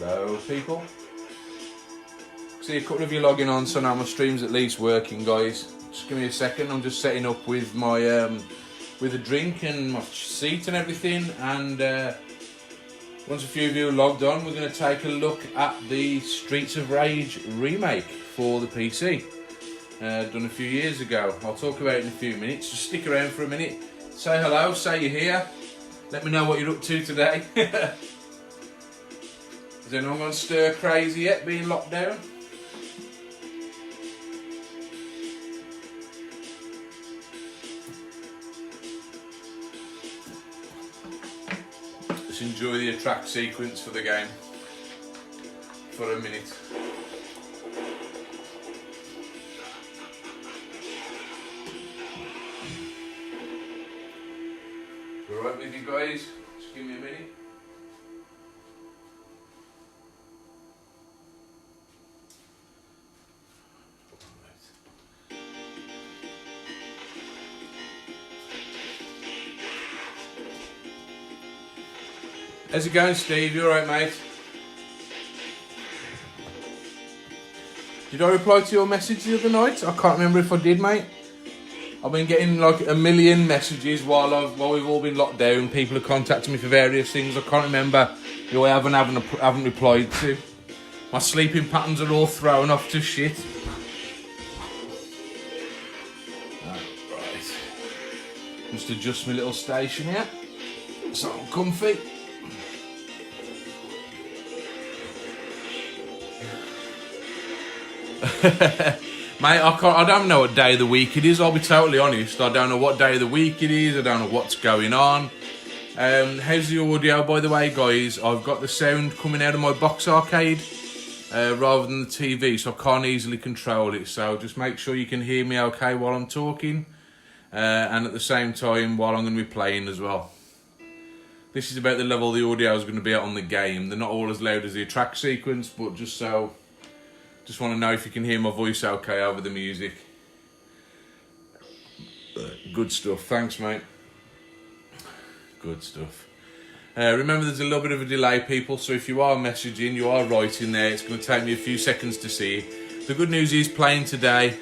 Hello people. See a couple of you logging on, so now my stream's at least working, guys. Just give me a second. I'm just setting up with my with a drink and my seat and everything, and once a few of you are logged on, we're going to take a look at the Streets of Rage remake for the PC, done a few years ago. I'll talk about it in a few minutes. Just stick around for a minute, say hello, say you're here, let me know what you're up to today. Is anyone going stir crazy yet, being locked down? Just enjoy the attract sequence for the game for a minute. Alright with you guys? Just give me a minute. How's it going, Steve? You alright, mate? Did I reply to your message the other night? I can't remember if I did, mate. I've been getting like a million messages while we've all been locked down. People have contacted me for various things. I can't remember who I haven't replied to. My sleeping patterns are all thrown off to shit. Right. Just adjust my little station here so I'm comfy. Mate, I don't know what day of the week it is, I'll be totally honest. I don't know what day of the week it is, I don't know what's going on. How's the audio, by the way, guys? I've got the sound coming out of my box arcade rather than the TV, so I can't easily control it. So just make sure you can hear me okay while I'm talking, and at the same time while I'm going to be playing as well. This is about the level the audio is going to be at on the game. They're not all as loud as the attract sequence, but just want to know if you can hear my voice okay over the music. Good stuff. Thanks, mate. Good stuff. Remember, there's a little bit of a delay, people, so if you are messaging, you are writing there, it's going to take me a few seconds to see it. The good news is playing today,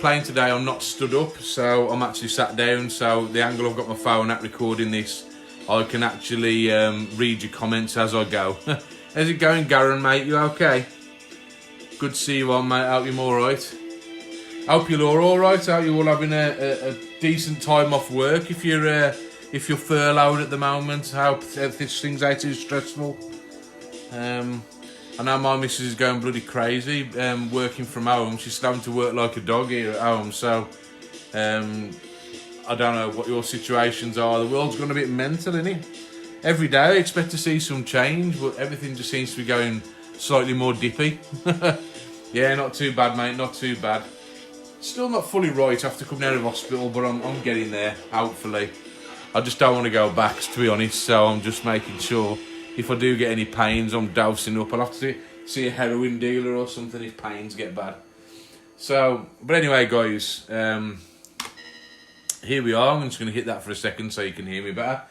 I'm not stood up, so I'm actually sat down, so the angle I've got my phone at recording this, I can actually read your comments as I go. How's it going, Garen, mate? You okay? Good to see you on, mate. Hope you're alright. Hope you're all alright. Hope you're all having a decent time off work. If you're furloughed at the moment, I hope this thing's ain't too stressful. I know my missus is going bloody crazy, working from home. She's having to work like a dog here at home, so I don't know what your situations are. The world's gone a bit mental, innit? Every day I expect to see some change, but everything just seems to be going slightly more dippy. Yeah, not too bad, mate, not too bad. Still not fully right after coming out of hospital, but I'm getting there, hopefully. I just don't want to go back, to be honest, so I'm just making sure if I do get any pains, I'm dousing up. I'll have to see a heroin dealer or something if pains get bad. So, but anyway, guys, here we are. I'm just going to hit that for a second so you can hear me better.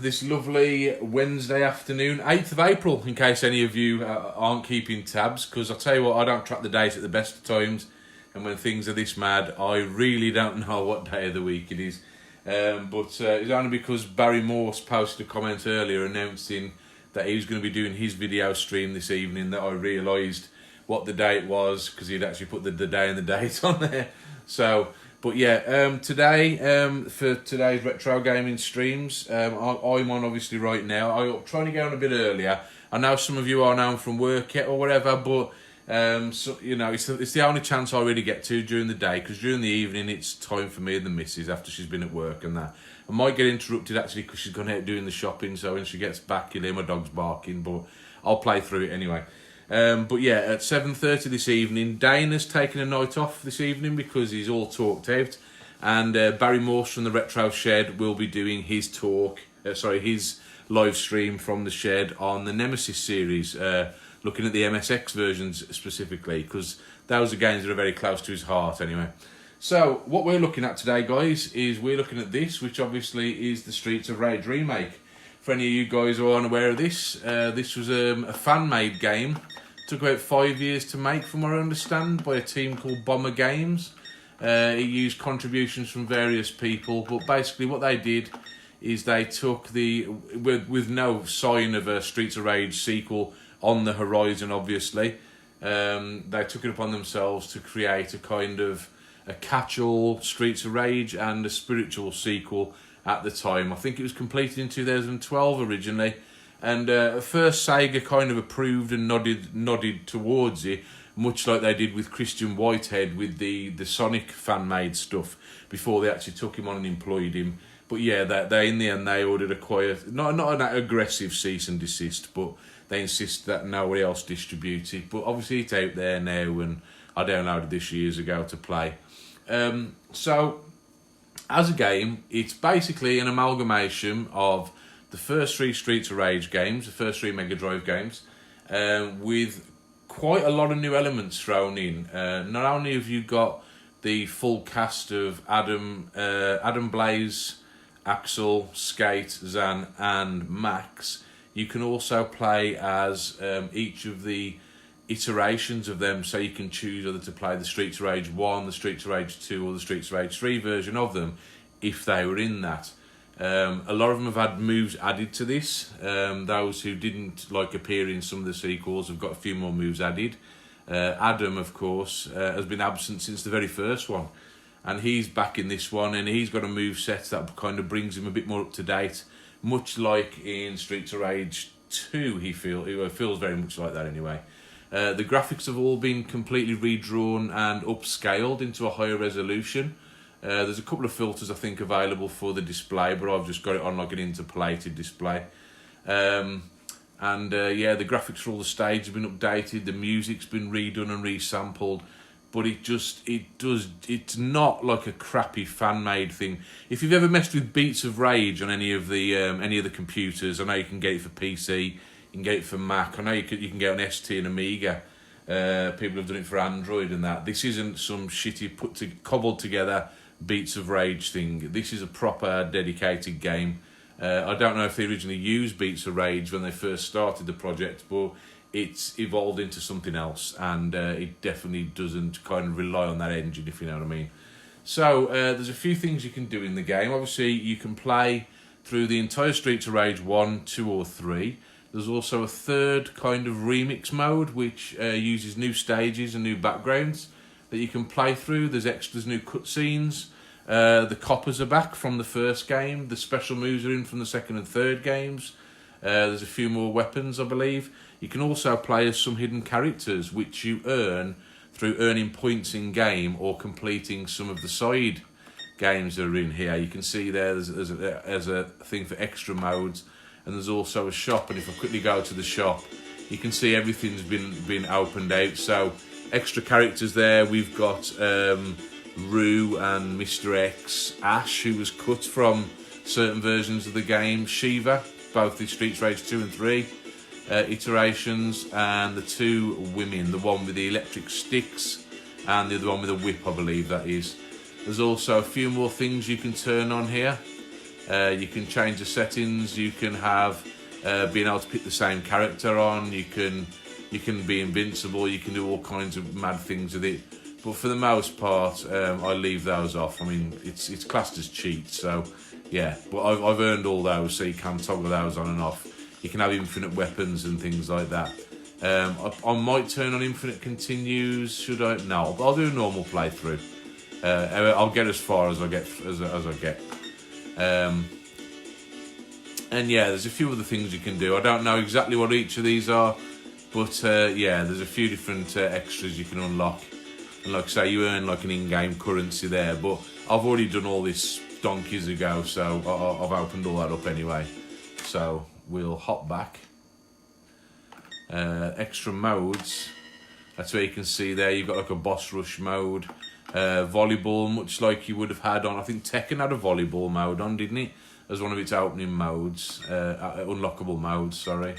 This lovely Wednesday afternoon, 8th of April, in case any of you aren't keeping tabs, because I'll tell you what, I don't track the date at the best of times, and when things are this mad, I really don't know what day of the week it is. But it's only because Barry Morse posted a comment earlier announcing that he was going to be doing his video stream this evening that I realised what the date was, because he'd actually put the day and the date on there. So, but yeah, today, for today's retro gaming streams, I'm on obviously right now. I'm trying to get on a bit earlier. I know some of you are now from work yet or whatever, but so, you know, it's the only chance I really get to during the day, because during the evening it's time for me and the missus after she's been at work and that. I might get interrupted actually because she's gone out doing the shopping, so when she gets back you'll hear my dog's barking, but I'll play through it anyway. But yeah, at 7:30 this evening, Dana's taking a night off this evening because he's all talked out, and Barry Morse from the Retro Shed will be doing his his live stream from the shed on the Nemesis series, looking at the MSX versions specifically, because those are games that are very close to his heart anyway. So what we're looking at today, guys, is we're looking at this, which obviously is the Streets of Rage remake for any of you guys who aren't aware of this, this was a fan-made game. Took about 5 years to make, from what I understand, by a team called Bomber Games. It used contributions from various people, but basically what they did is they took with no sign of a Streets of Rage sequel on the horizon, obviously. They took it upon themselves to create a kind of a catch-all Streets of Rage and a spiritual sequel at the time. I think it was completed in 2012 originally, and at first Sega kind of approved and nodded towards it, much like they did with Christian Whitehead with the Sonic fan-made stuff before they actually took him on and employed him. But yeah, they in the end they ordered a quiet, not an aggressive cease and desist, but they insist that nobody else distribute it. But obviously it's out there now, and I downloaded this years ago to play. So as a game, it's basically an amalgamation of the first 3 Streets of Rage games, the first 3 Mega Drive games, with quite a lot of new elements thrown in. Not only have you got the full cast of Adam Blaze, Axel, Skate, Zan and Max, you can also play as each of the iterations of them, so you can choose whether to play the Streets of Rage 1, the Streets of Rage 2 or the Streets of Rage 3 version of them, if they were in that. A lot of them have had moves added to this. Those who didn't appear in some of the sequels have got a few more moves added. Adam, of course, has been absent since the very first one, and he's back in this one, and he's got a move set that kind of brings him a bit more up to date, much like in Streets of Rage 2. He feels very much like that anyway. The graphics have all been completely redrawn and upscaled into a higher resolution. There's a couple of filters I think available for the display, but I've just got it on like an interpolated display. Yeah, the graphics for all the stages have been updated, the music's been redone and resampled, but it's not like a crappy fan-made thing. If you've ever messed with Beats of Rage on any of the computers, I know you can get it for PC, you can get it for Mac, I know you can get it on ST and Amiga. People have done it for Android and that. This isn't some shitty cobbled together Beats of Rage thing. This is a proper dedicated game. I don't know if they originally used Beats of Rage when they first started the project, but it's evolved into something else, and it definitely doesn't kind of rely on that engine, if you know what I mean. So there's a few things you can do in the game. Obviously you can play through the entire Streets of Rage 1, 2 or 3. There's also a third kind of remix mode which uses new stages and new backgrounds that you can play through. There's extras, new cutscenes. The coppers are back from the first game. The special moves are in from the second and third games. There's a few more weapons, I believe. You can also play as some hidden characters which you earn through earning points in game or completing some of the side games that are in here. You can see there's a thing for extra modes. And there's also a shop, and if I quickly go to the shop, you can see everything's been opened out. So extra characters there. We've got Rue and Mr. X, Ash, who was cut from certain versions of the game, Shiva, both the Streets Rage 2 and 3 iterations, and the 2 women, the one with the electric sticks and the other one with a whip, I believe that is. There's also a few more things you can turn on here. You can change the settings. You can have being able to pick the same character on. You can be invincible. You can do all kinds of mad things with it. But for the most part, I leave those off. I mean, it's classed as cheats, so yeah. But I've earned all those, so you can toggle those on and off. You can have infinite weapons and things like that. I might turn on infinite continues. Should I? No, I'll do a normal playthrough. I'll get as far as I get. And yeah, there's a few other things you can do. I don't know exactly what each of these are, but yeah, there's a few different extras you can unlock. And like I say, you earn like an in-game currency there, but I've already done all this donkeys ago, so I've opened all that up anyway. So we'll hop back. Extra modes. That's where you can see there, you've got like a boss rush mode. Volleyball, much like you would have had on, I think Tekken had a volleyball mode on, didn't it? As one of its opening modes, unlockable modes, sorry.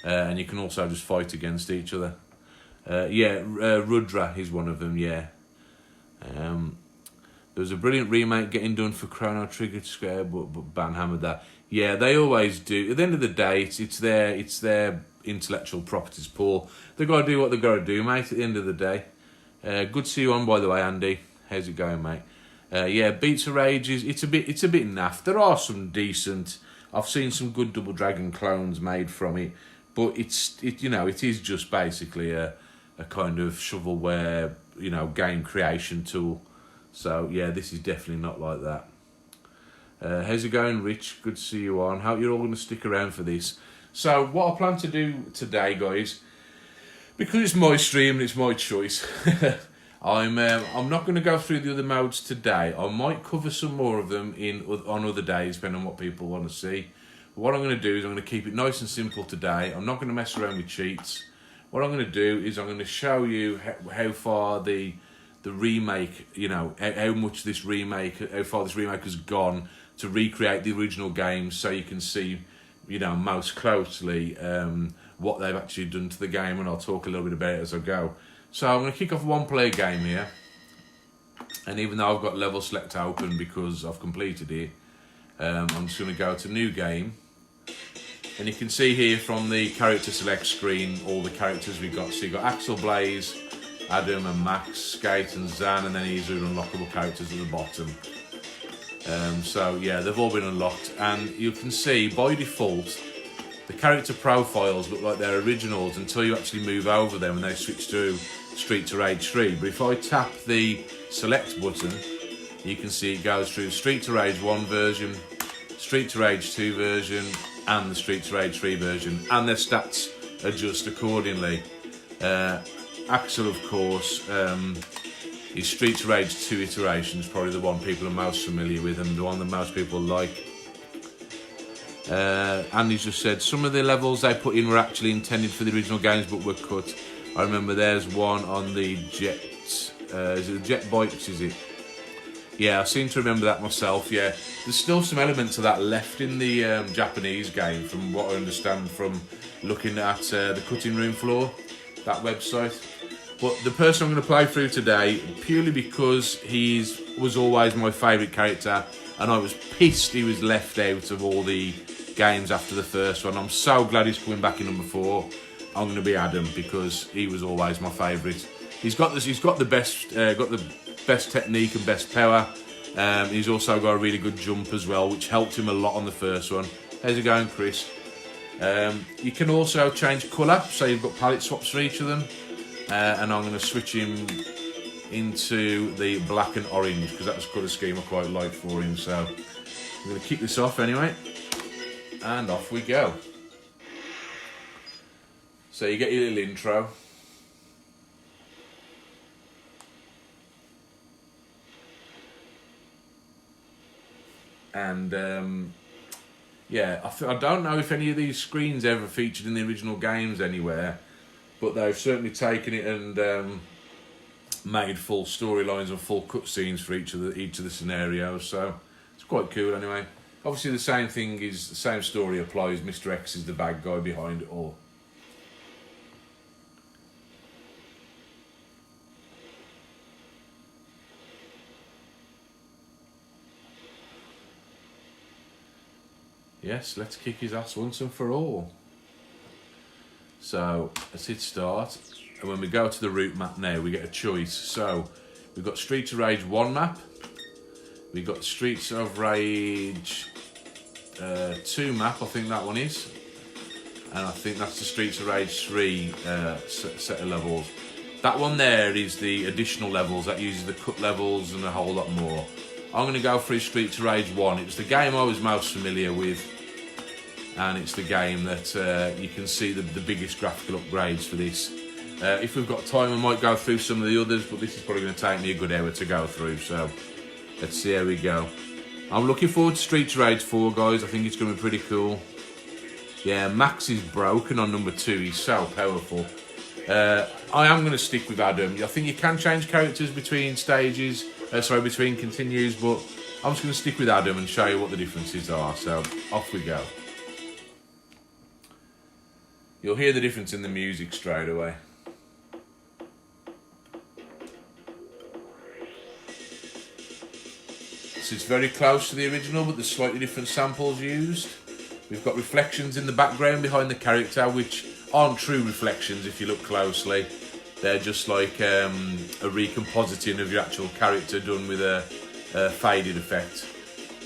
And you can also just fight against each other. Yeah, Rudra is one of them, yeah. The There was a brilliant remake getting done for Chrono Trigger Square, but ban hammered that. Yeah, they always do. At the end of the day, it's their intellectual properties, Paul. They've got to do what they've got to do, mate, at the end of the day. Good to see you on, by the way, Andy. How's it going, mate? Yeah, Beats of Rage it's a bit naff. There are some decent. I've seen some good Double Dragon clones made from it, but it is just basically a kind of shovelware, game creation tool. So yeah, this is definitely not like that. How's it going, Rich? Good to see you on. Hope you're all going to stick around for this. So what I plan to do today, guys, because it's my stream and it's my choice, I'm not going to go through the other modes today. I might cover some more of them on other days, depending on what people want to see. But what I'm going to do is I'm going to keep it nice and simple today. I'm not going to mess around with cheats. What I'm going to do is I'm going to show you how far the remake, how much this remake, how far this remake has gone to recreate the original game, so you can see, most closely what they've actually done to the game, and I'll talk a little bit about it as I go. So I'm going to kick off a one-player game here, and even though I've got level select open because I've completed it, I'm just going to go to new game, and you can see here from the character select screen all the characters we've got. So you've got Axel, Blaze, Adam and Max, Skate and Zan, and then these are unlockable characters at the bottom. So yeah, they've all been unlocked, and you can see by default the character profiles look like they're originals until you actually move over them and they switch to Street to Rage 3. But if I tap the select button, you can see it goes through Street to Rage 1 version, Street to Rage 2 version, and the Street to Rage 3 version, and their stats adjust accordingly. Axel, of course, is Street to Rage 2 iterations, probably the one people are most familiar with and the one that most people like. Andy's just said some of the levels they put in were actually intended for the original games but were cut. I remember there's one on the jet, is it the jet bikes, is it? Yeah, I seem to remember that myself, yeah. There's still some elements of that left in the Japanese game, from what I understand from looking at the cutting room floor, that website. But the person I'm going to play through today, purely because he was always my favourite character, and I was pissed he was left out of all the games after the first one. I'm so glad he's coming back in number 4. I'm going to be Adam because he was always my favourite. He's got the best technique and best power. He's also got a really good jump as well, which helped him a lot on the first one. How's it going, Chris? You can also change colour, so you've got palette swaps for each of them. And I'm going to switch him into the black and orange because that's the colour scheme I quite like for him. So I'm going to kick this off anyway, and off we go. So you get your little intro. And yeah, I don't know if any of these screens ever featured in the original games anywhere, but they've certainly taken it and made full storylines and full cutscenes for each of the scenarios. So it's quite cool anyway. Obviously, the same story applies. Mr. X is the bad guy behind it all. Yes, let's kick his ass once and for all. So let's hit start, and when we go to the route map now, we get a choice. So we've got Streets of Rage 1 map, we've got Streets of Rage 2 map, I think that one is, and I think that's the Streets of Rage 3 set of levels. That one there is the additional levels, that uses the cut levels and a whole lot more. I'm going to go through Streets of Rage 1. It was the game I was most familiar with, and it's the game that you can see the biggest graphical upgrades for this. If we've got time, I might go through some of the others, but this is probably going to take me a good hour to go through, so let's see how we go. I'm looking forward to Streets of Rage 4, guys. I think it's going to be pretty cool. Yeah, Max is broken on number 2. He's so powerful. I am going to stick with Adam. I think you can change characters between stages, between continues, but I'm just going to stick with Adam and show you what the differences are. So off we go. You'll hear the difference in the music straight away. lights, it's very close to the original, but there's slightly different samples used. We've got reflections in the background behind the character, which aren't true reflections if you look closely. They're just like a recompositing of your actual character done with a faded effect.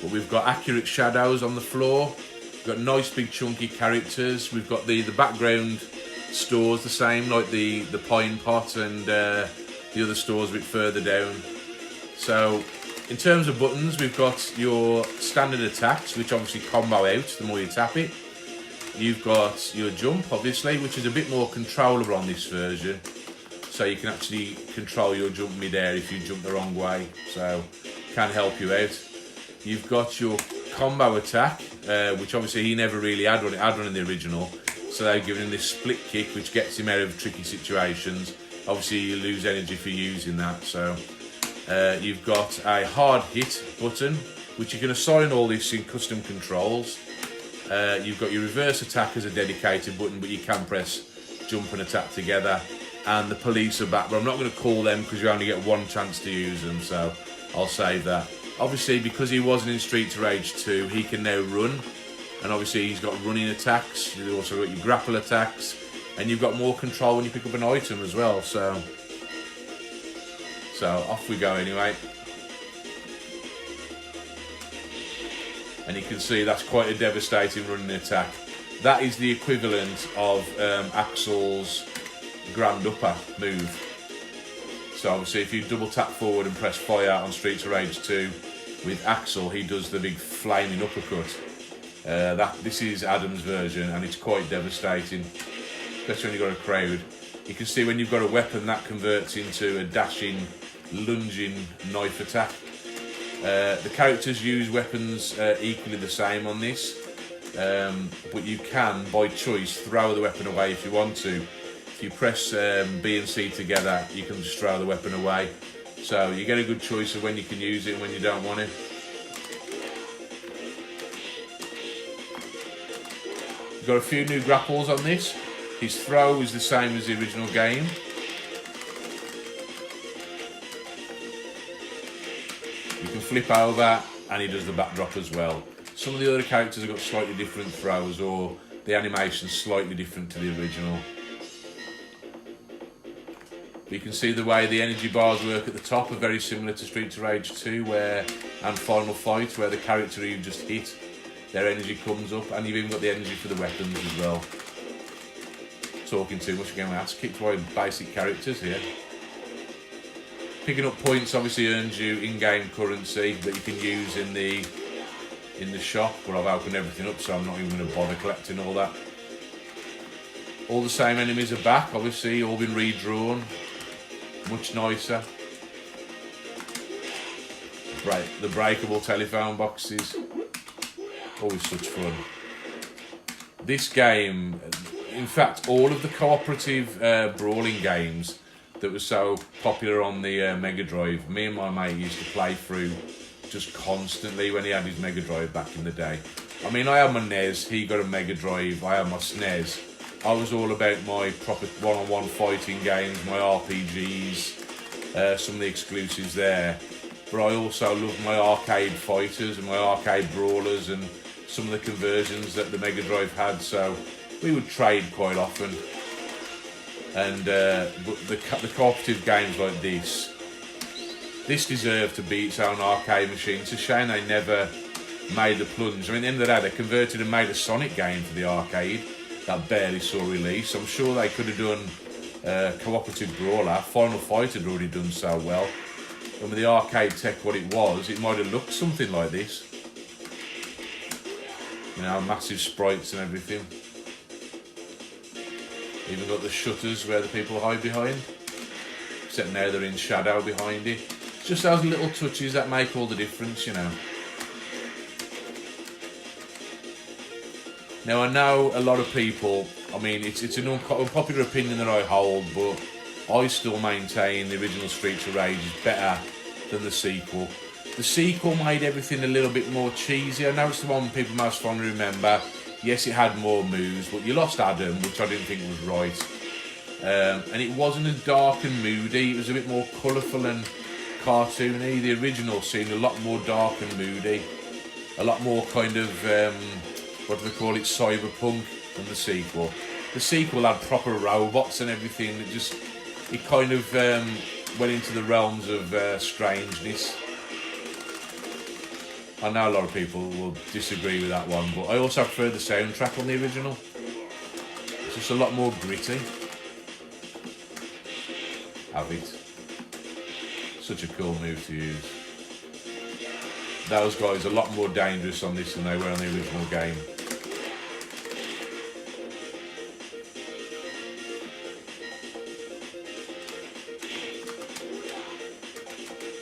But we've got accurate shadows on the floor. We've got nice big chunky characters. We've got the background stores the same, like the pine pot and the other stores a bit further down. So in terms of buttons, we've got your standard attacks, which obviously combo out the more you tap it. You've got your jump, obviously, which is a bit more controllable on this version. So you can actually control your jump mid-air if you jump the wrong way. So can help you out. You've got your combo attack, which obviously he never really had one in the original. So they've given him this split kick, which gets him out of tricky situations. Obviously you lose energy for using that. So you've got a hard hit button, which you can assign all this in custom controls. You've got your reverse attack as a dedicated button, but you can press jump and attack together. And the police are back, but I'm not going to call them because you only get one chance to use them, so I'll save that. Obviously, because he wasn't in Streets of Rage 2, he can now run, and obviously he's got running attacks. You've also got your grapple attacks, and you've got more control when you pick up an item as well. So off we go anyway. And you can see that's quite a devastating running attack. That is the equivalent of Axel's Grand Upper move. So obviously if you double tap forward and press fire on Streets of Rage 2 with Axel, he does the big flaming uppercut. This is Adam's version, and it's quite devastating, especially when you've got a crowd. You can see when you've got a weapon, that converts into a dashing, lunging knife attack. The characters use weapons equally the same on this, but you can, by choice, throw the weapon away if you want to. If you press B and C together, you can just throw the weapon away. So you get a good choice of when you can use it and when you don't want it. We've got a few new grapples on this. His throw is the same as the original game. You can flip over and he does the backdrop as well. Some of the other characters have got slightly different throws, or the animation's slightly different to the original. But you can see the way the energy bars work at the top are very similar to Streets of Rage 2 and Final Fight, where the character you just hit, their energy comes up, and you've even got the energy for the weapons as well. Talking too much again, my ass kicked by basic characters here. Picking up points obviously earns you in-game currency that you can use in the shop, but I've opened everything up, so I'm not even going to bother collecting all that. All the same enemies are back, obviously, all been redrawn. Much nicer. Right, the breakable telephone boxes. Always such fun. This game, in fact, all of the cooperative brawling games that were so popular on the Mega Drive, me and my mate used to play through just constantly when he had his Mega Drive back in the day. I mean, I had my NES, he got a Mega Drive, I had my SNES. I was all about my proper one-on-one fighting games, my RPGs, some of the exclusives there. But I also loved my arcade fighters and my arcade brawlers and some of the conversions that the Mega Drive had, so we would trade quite often. And but the cooperative games like this deserve to be its own arcade machine. It's a shame they never made the plunge. I mean, at the end of the day, they converted and made a Sonic game for the arcade that barely saw release. I'm sure they could have done cooperative brawler. Final Fight had already done so well. And with the arcade tech what it was, it might have looked something like this. You know, massive sprites and everything. Even got the shutters where the people hide behind. Except now they're in shadow behind it. It's just those little touches that make all the difference, you know. Now I know a lot of people, I mean it's an unpopular opinion that I hold, but I still maintain the original Streets of Rage is better than the sequel. The sequel made everything a little bit more cheesy. I know it's the one people most fondly remember. Yes, it had more moves, but you lost Adam, which I didn't think was right. And it wasn't as dark and moody, it was a bit more colourful and cartoony. The original seemed a lot more dark and moody, a lot more kind of what do they call it, cyberpunk than the sequel. The sequel had proper robots and everything. It kind of went into the realms of strangeness. I know a lot of people will disagree with that one, but I also prefer the soundtrack on the original. It's just a lot more gritty. Have it. Such a cool move to use. Those guys are a lot more dangerous on this than they were on the original game.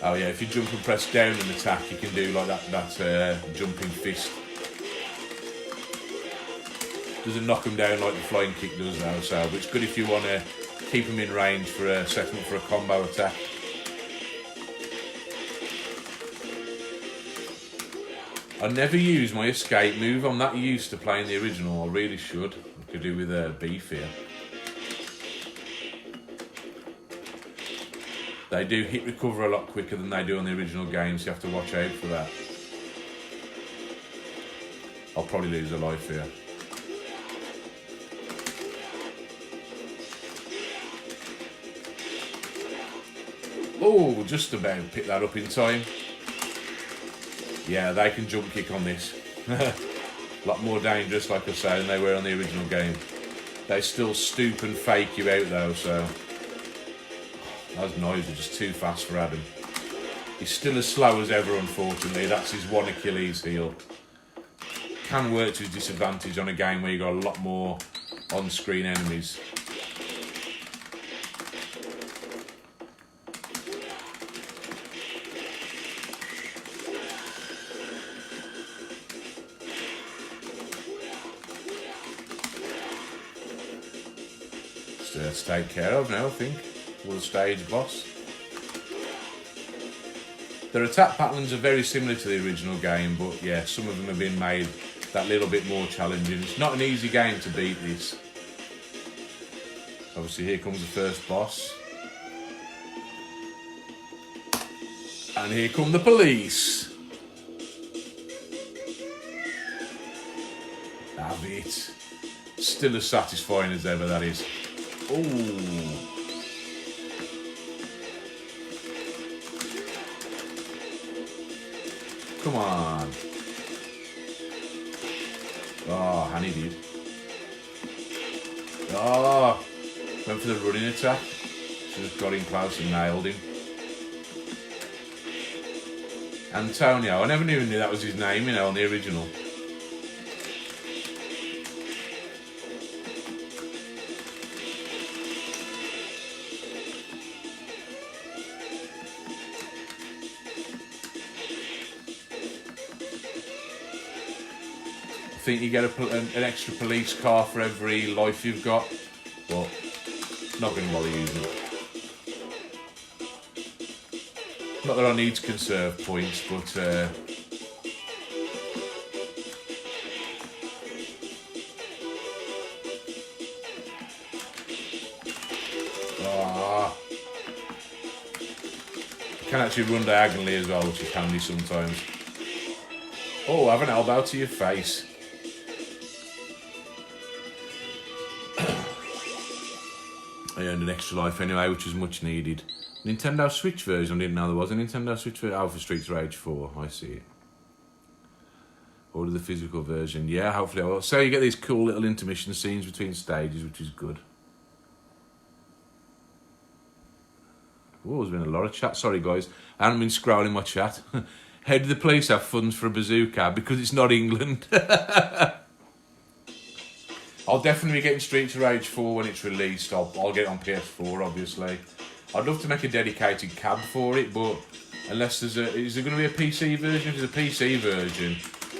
Oh yeah, if you jump and press down and attack, you can do like that jumping fist. Doesn't knock them down like the flying kick does though, so but it's good if you want to keep them in range for a setting up for a combo attack. I never use my escape move. I'm that used to playing the original. I really should. I could do with beef here. They do hit recover a lot quicker than they do on the original game, so you have to watch out for that. I'll probably lose a life here. Oh, just about picked that up in time. Yeah, they can jump kick on this. A lot more dangerous, like I say, than they were on the original game. They still stoop and fake you out though, so... Those knives are just too fast for Adam. He's still as slow as ever, unfortunately. That's his one Achilles heel. Can work to his disadvantage on a game where you've got a lot more on-screen enemies. To take care of now, I think. For the stage boss. Their attack patterns are very similar to the original game, but yeah, some of them have been made that little bit more challenging. It's not an easy game to beat this. Obviously here comes the first boss. And here come the police. Have it. Still as satisfying as ever, that is. Ooh. Come on. Oh, Hanny did. Oh, went for the running attack. Just got in close and nailed him. Antonio, I never knew that was his name, you know, on the original. I think you get an extra police car for every life you've got, but not going to bother using it. Not that I need to conserve points, but you can actually run diagonally as well, which is handy sometimes. Oh, have an elbow to your face. I earned an extra life anyway, which is much needed. Nintendo Switch version, I didn't know there was a Nintendo Switch version. Oh, for Streets of Rage 4, I see it. Order the physical version. Yeah, hopefully I will. So you get these cool little intermission scenes between stages, which is good. Oh, there's been a lot of chat. Sorry, guys. I haven't been scrolling my chat. How do the police have funds for a bazooka? Because it's not England. I'll definitely be getting Streets of Rage 4 when it's released. I'll get it on PS4, obviously. I'd love to make a dedicated cab for it, but unless there's a... Is there going to be a PC version? If there's a PC version,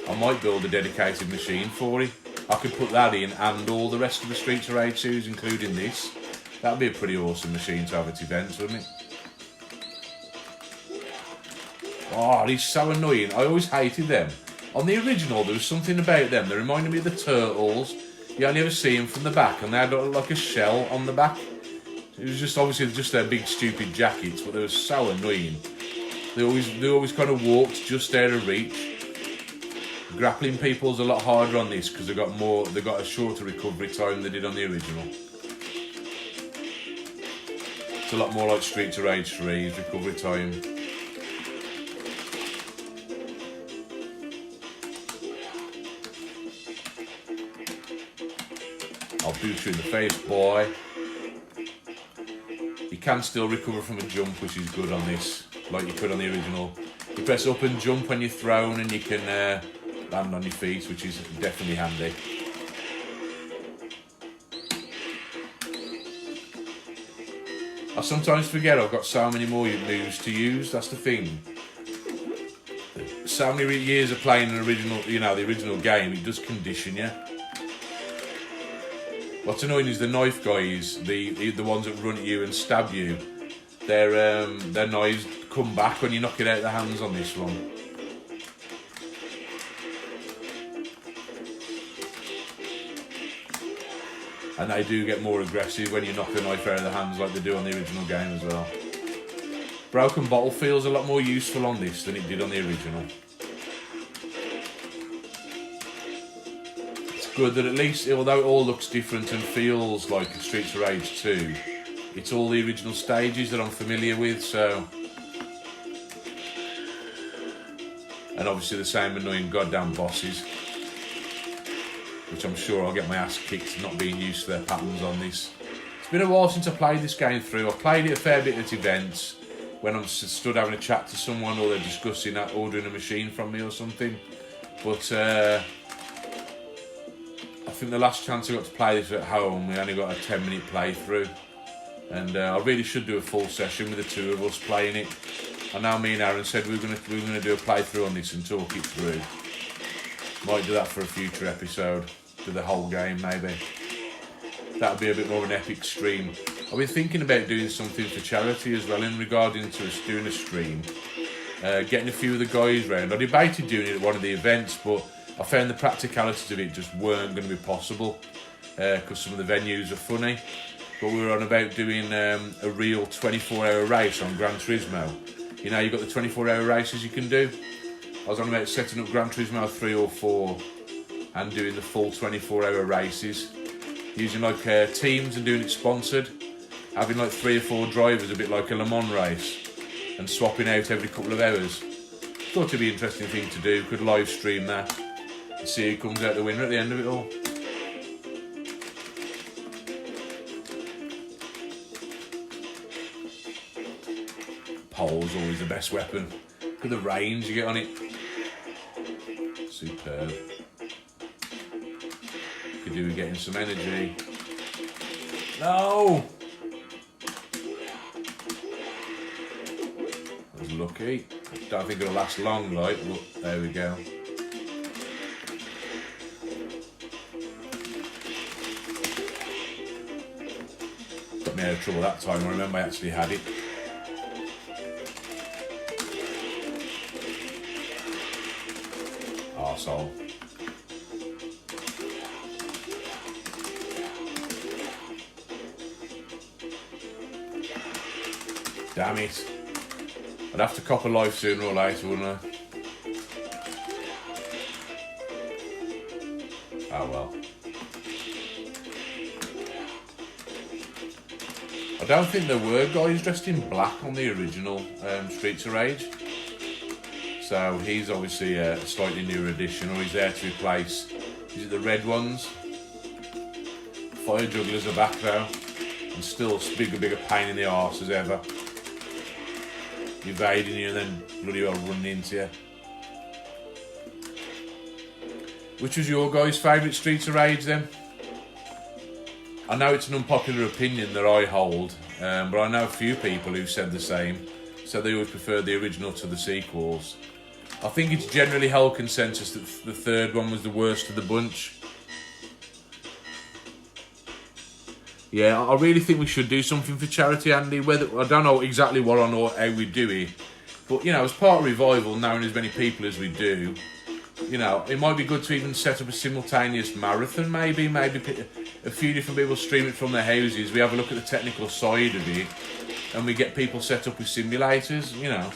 I might build a dedicated machine for it. I could put that in and all the rest of the Streets of Rage series, including this. That'd be a pretty awesome machine to have at events, wouldn't it? Oh, he's so annoying. I always hated them. On the original, there was something about them that reminded me of the Turtles. You only ever see them from the back, and they had like a shell on the back. It was just obviously just their big stupid jackets, but they were so annoying. They always kind of walked just out of reach. Grappling people's a lot harder on this because they got a shorter recovery time than they did on the original. It's a lot more like Streets of Rage 3's recovery time. I'll boot you in the face, boy. You can still recover from a jump, which is good on this, like you could on the original. You press up and jump when you're thrown, and you can land on your feet, which is definitely handy. I sometimes forget I've got so many more moves to use. That's the thing. So many years of playing an original, the original game, it does condition you. What's annoying is the knife guys, the ones that run at you and stab you. Their knives come back when you knock it out of the hands on this one. And they do get more aggressive when you knock the knife out of the hands like they do on the original game as well. Broken bottle feels a lot more useful on this than it did on the original. It's good that at least, although it all looks different and feels like Streets of Rage 2, it's all the original stages that I'm familiar with, so... And obviously the same annoying goddamn bosses, which I'm sure I'll get my ass kicked not being used to their patterns on this. It's been a while since I played this game through. I played it a fair bit at events when I'm stood having a chat to someone or they're discussing ordering a machine from me or something. But I think the last chance I got to play this at home, we only got a 10-minute playthrough. And I really should do a full session with the two of us playing it. I know me and Aaron said we were gonna do a playthrough on this and talk it through. Might do that for a future episode. Do the whole game maybe. That would be a bit more of an epic stream. I've been thinking about doing something for charity as well in regarding to us doing a stream. Getting a few of the guys round. I debated doing it at one of the events, but I found the practicalities of it just weren't going to be possible because some of the venues are funny. But we were on about doing a real 24-hour race on Gran Turismo. You know, you've got the 24-hour races you can do. I was on about setting up Gran Turismo 3 or 4 and doing the full 24-hour races. Using like teams and doing it sponsored. Having like 3 or 4 drivers, a bit like a Le Mans race. And swapping out every couple of hours. Thought it'd be an interesting thing to do. Could live stream that. And see who comes out the winner at the end of it all. Pole's always the best weapon. Look at the range you get on it. Superb. Could do with getting some energy. No! I was lucky. Don't think it'll last long, like, but there we go. Got me out of trouble that time. I remember I actually had it. Arsehole. Damn it. I'd have to cop a life sooner or later, wouldn't I? Oh well. I don't think there were guys dressed in black on the original Streets of Rage. So he's obviously a slightly newer addition, or he's there to replace, is it the red ones? Fire jugglers are back though, and still bigger pain in the arse as ever. Evading you and then bloody well running into you. Which was your guys' favourite Streets of Rage then? I know it's an unpopular opinion that I hold, but I know a few people who've said the same. So they always prefer the original to the sequels. I think it's generally held consensus that the third one was the worst of the bunch. Yeah, I really think we should do something for charity, Andy. Whether I don't know exactly what or know how we do it, but you know, as part of Revival, knowing as many people as we do, you know, it might be good to even set up a simultaneous marathon. Maybe a few different people stream it from their houses. We have a look at the technical side of it, and we get people set up with simulators. You know,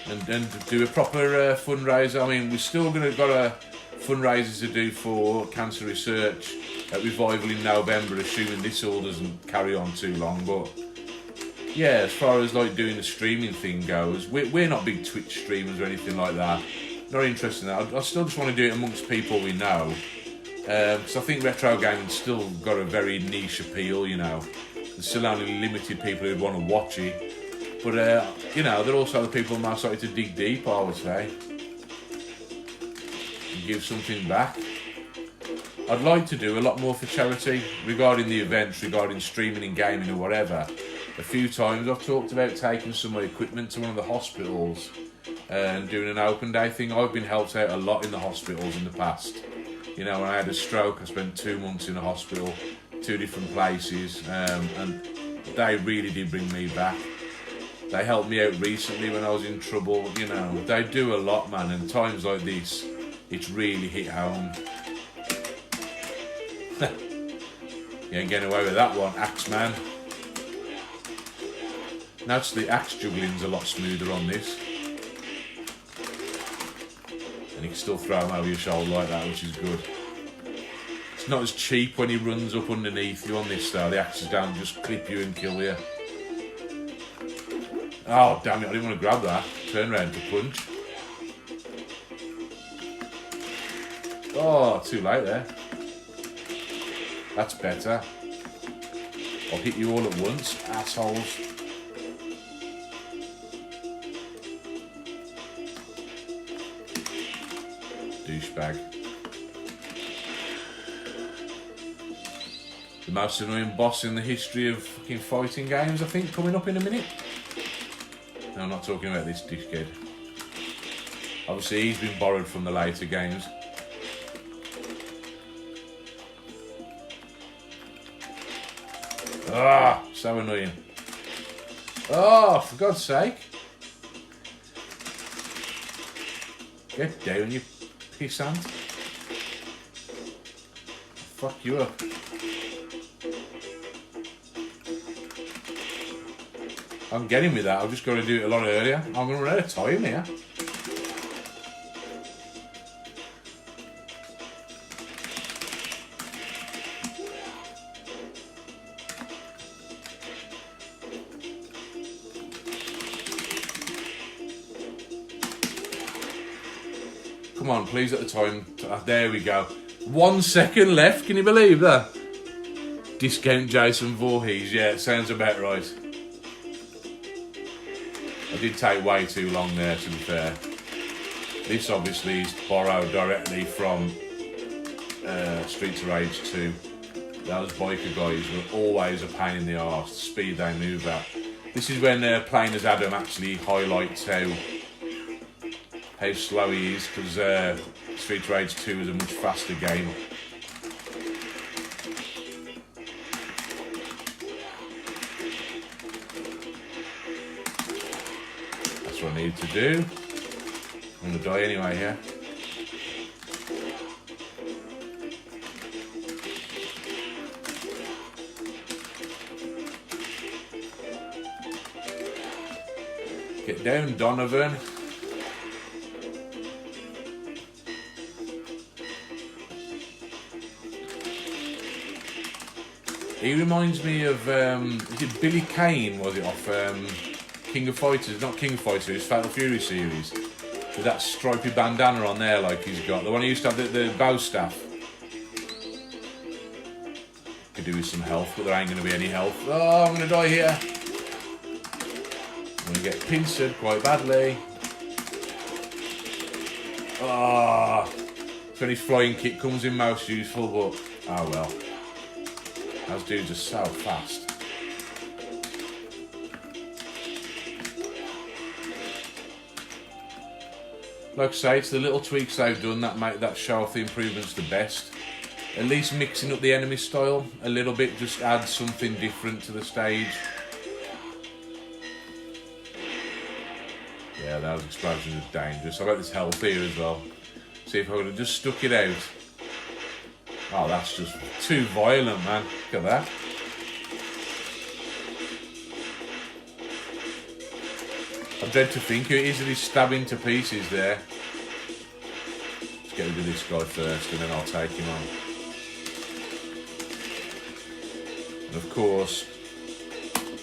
and do a proper fundraiser. I mean, we're still got a fundraiser to do for cancer research at Revival in November, assuming this all doesn't carry on too long. But yeah, as far as like doing the streaming thing goes, we're not big Twitch streamers or anything like that. Not interested in that. I still just want to do it amongst people we know. Because I think retro gaming's still got a very niche appeal, you know. There's still only limited people who want to watch it. But, you know, they're also the people most likely to dig deep, I would say. And give something back. I'd like to do a lot more for charity regarding the events, regarding streaming and gaming or whatever. A few times I've talked about taking some of my equipment to one of the hospitals and doing an open day thing. I've been helped out a lot in the hospitals in the past. You know, when I had a stroke, I spent 2 months in a hospital, 2 different places, and they really did bring me back. They helped me out recently when I was in trouble. You know, they do a lot, man, and times like this, it's really hit home. You ain't getting away with that one, Axeman. Naturally, axe juggling's a lot smoother on this. And you can still throw him over your shoulder like that, which is good. It's not as cheap when he runs up underneath you on this though. The axes down just clip you and kill you. Oh, damn it, I didn't want to grab that. Turn around to punch. Oh, too late there. That's better. I'll hit you all at once, assholes. Douchebag. The most annoying boss in the history of fucking fighting games, I think, coming up in a minute. No, I'm not talking about this dickhead. Obviously, he's been borrowed from the later games. Ah, so annoying. Oh, for God's sake. Get down, you pissant. Fuck you up. I'm getting with that, I've just got to do it a lot earlier. I'm going to run out of time here. Come on, please, at the time. There we go. 1 second left, can you believe that? Discount Jason Voorhees, yeah, sounds about right. I did take way too long there, to be fair. This obviously is borrowed directly from Streets of Rage 2. Those biker guys were always a pain in the arse, the speed they move at. This is when playing as Adam actually highlights how slow he is, because Streets of Rage 2 is a much faster game. That's what I need to do. I'm going to die anyway here. Get down, Donovan. He reminds me of, is it Billy Kane, was it, off King of Fighters? Not King of Fighters, Fatal Fury series. With that stripy bandana on there like he's got. The one who used to have the bow staff. Could do with some health, but there ain't going to be any health. Oh, I'm going to die here. I'm going to get pincered quite badly. Ah, so when his flying kick comes in most useful, but oh well. Those dudes are so fast. Like I say, it's the little tweaks they've done that make that show off the improvements the best. At least mixing up the enemy style a little bit just adds something different to the stage. Yeah, those explosions are dangerous. I've got this health here as well. See if I would have just stuck it out. Oh, that's just too violent, man. Look at that. I dread to think who it is that he's stabbing to pieces there. Let's get rid of this guy first and then I'll take him on. And of course,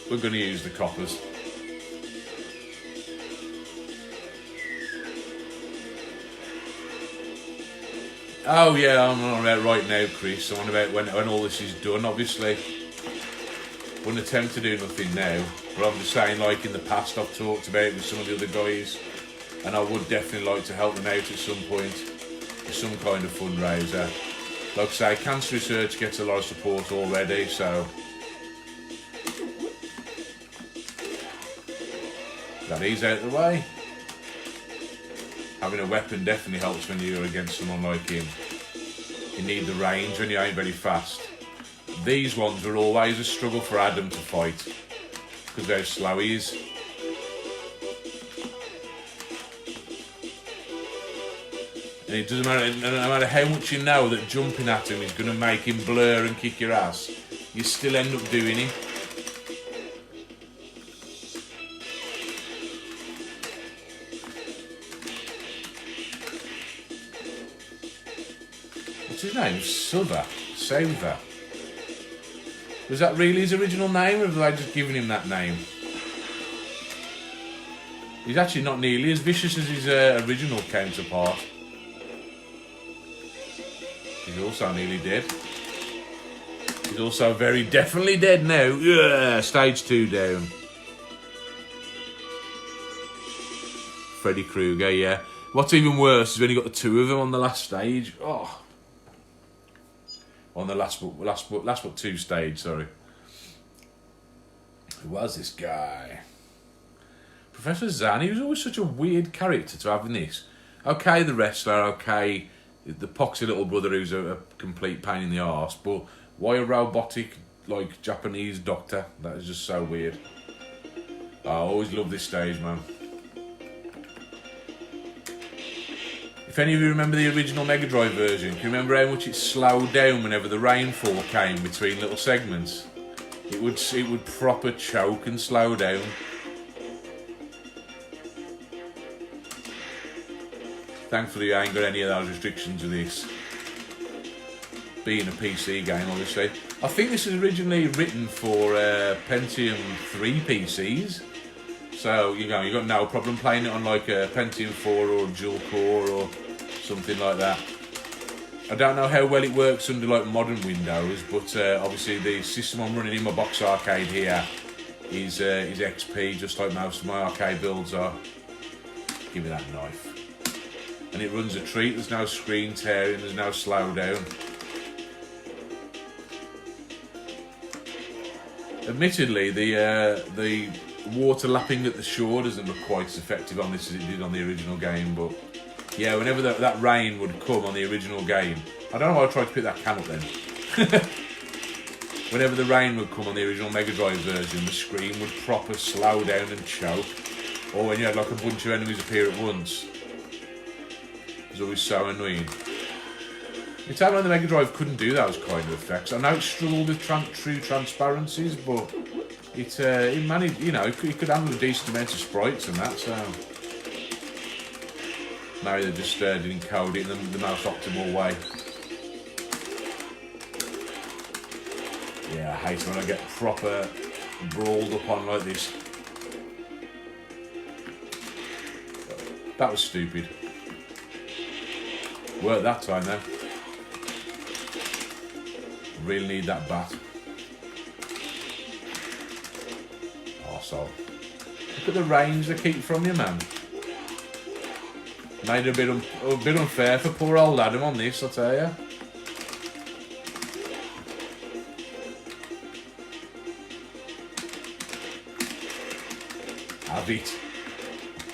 we're going to use the coppers. Oh yeah, I'm on about right now, Chris. I'm on about when all this is done, obviously. Wouldn't attempt to do nothing now, but I'm just saying, like in the past I've talked about it with some of the other guys, and I would definitely like to help them out at some point with some kind of fundraiser. Like I say, cancer research gets a lot of support already, so that is out of the way. Having a weapon definitely helps when you're against someone like him. You need the range when you ain't very fast. These ones were always a struggle for Adam to fight because of how slow he is. And it doesn't matter, no matter how much you know that jumping at him is going to make him blur and kick your ass, you still end up doing it. What's his name? Souther. Was that really his original name, or have they just given him that name? He's actually not nearly as vicious as his original counterpart. He's also nearly dead. He's also very definitely dead now. Yeah, stage 2 down. Freddy Krueger, yeah. What's even worse is when you got the two of them on the last stage. Oh. On the last but 2 stage, sorry. Who was this guy? Professor Zan, he was always such a weird character to have in this. Okay, the wrestler, okay, the poxy little brother who's a complete pain in the arse, but why a robotic, like, Japanese doctor? That is just so weird. I always love this stage, man. If any of you remember the original Mega Drive version, can you remember how much it slowed down whenever the rainfall came between little segments? It would proper choke and slow down. Thankfully, I ain't got any of those restrictions with this. Being a PC game, obviously. I think this was originally written for Pentium 3 PCs. So, you know, you've got no problem playing it on like a Pentium 4 or dual core or something like that. I don't know how well it works under like modern Windows, but obviously the system I'm running in my box arcade here is XP, just like most of my arcade builds are. Give me that knife. And it runs a treat, there's no screen tearing, there's no slow down. Admittedly, the water lapping at the shore doesn't look quite as effective on this as it did on the original game, but yeah, whenever that rain would come on the original game, I don't know why I tried to pick that can up then. Whenever the rain would come on the original Mega Drive version, the screen would proper slow down and choke. Or when you had like a bunch of enemies appear at once. It was always so annoying. It's how the Mega Drive couldn't do those kind of effects. I know it struggled with true transparencies, but it managed, you know, it could handle a decent amount of sprites and that, so maybe they just didn't code it in the most optimal way. Yeah, I hate when I get proper brawled upon like this. That was stupid. Worked that time though. Really need that bat. Arsehole. Look at the range they keep from you, man. Made it a bit unfair for poor old Adam on this, I'll tell you. Have it.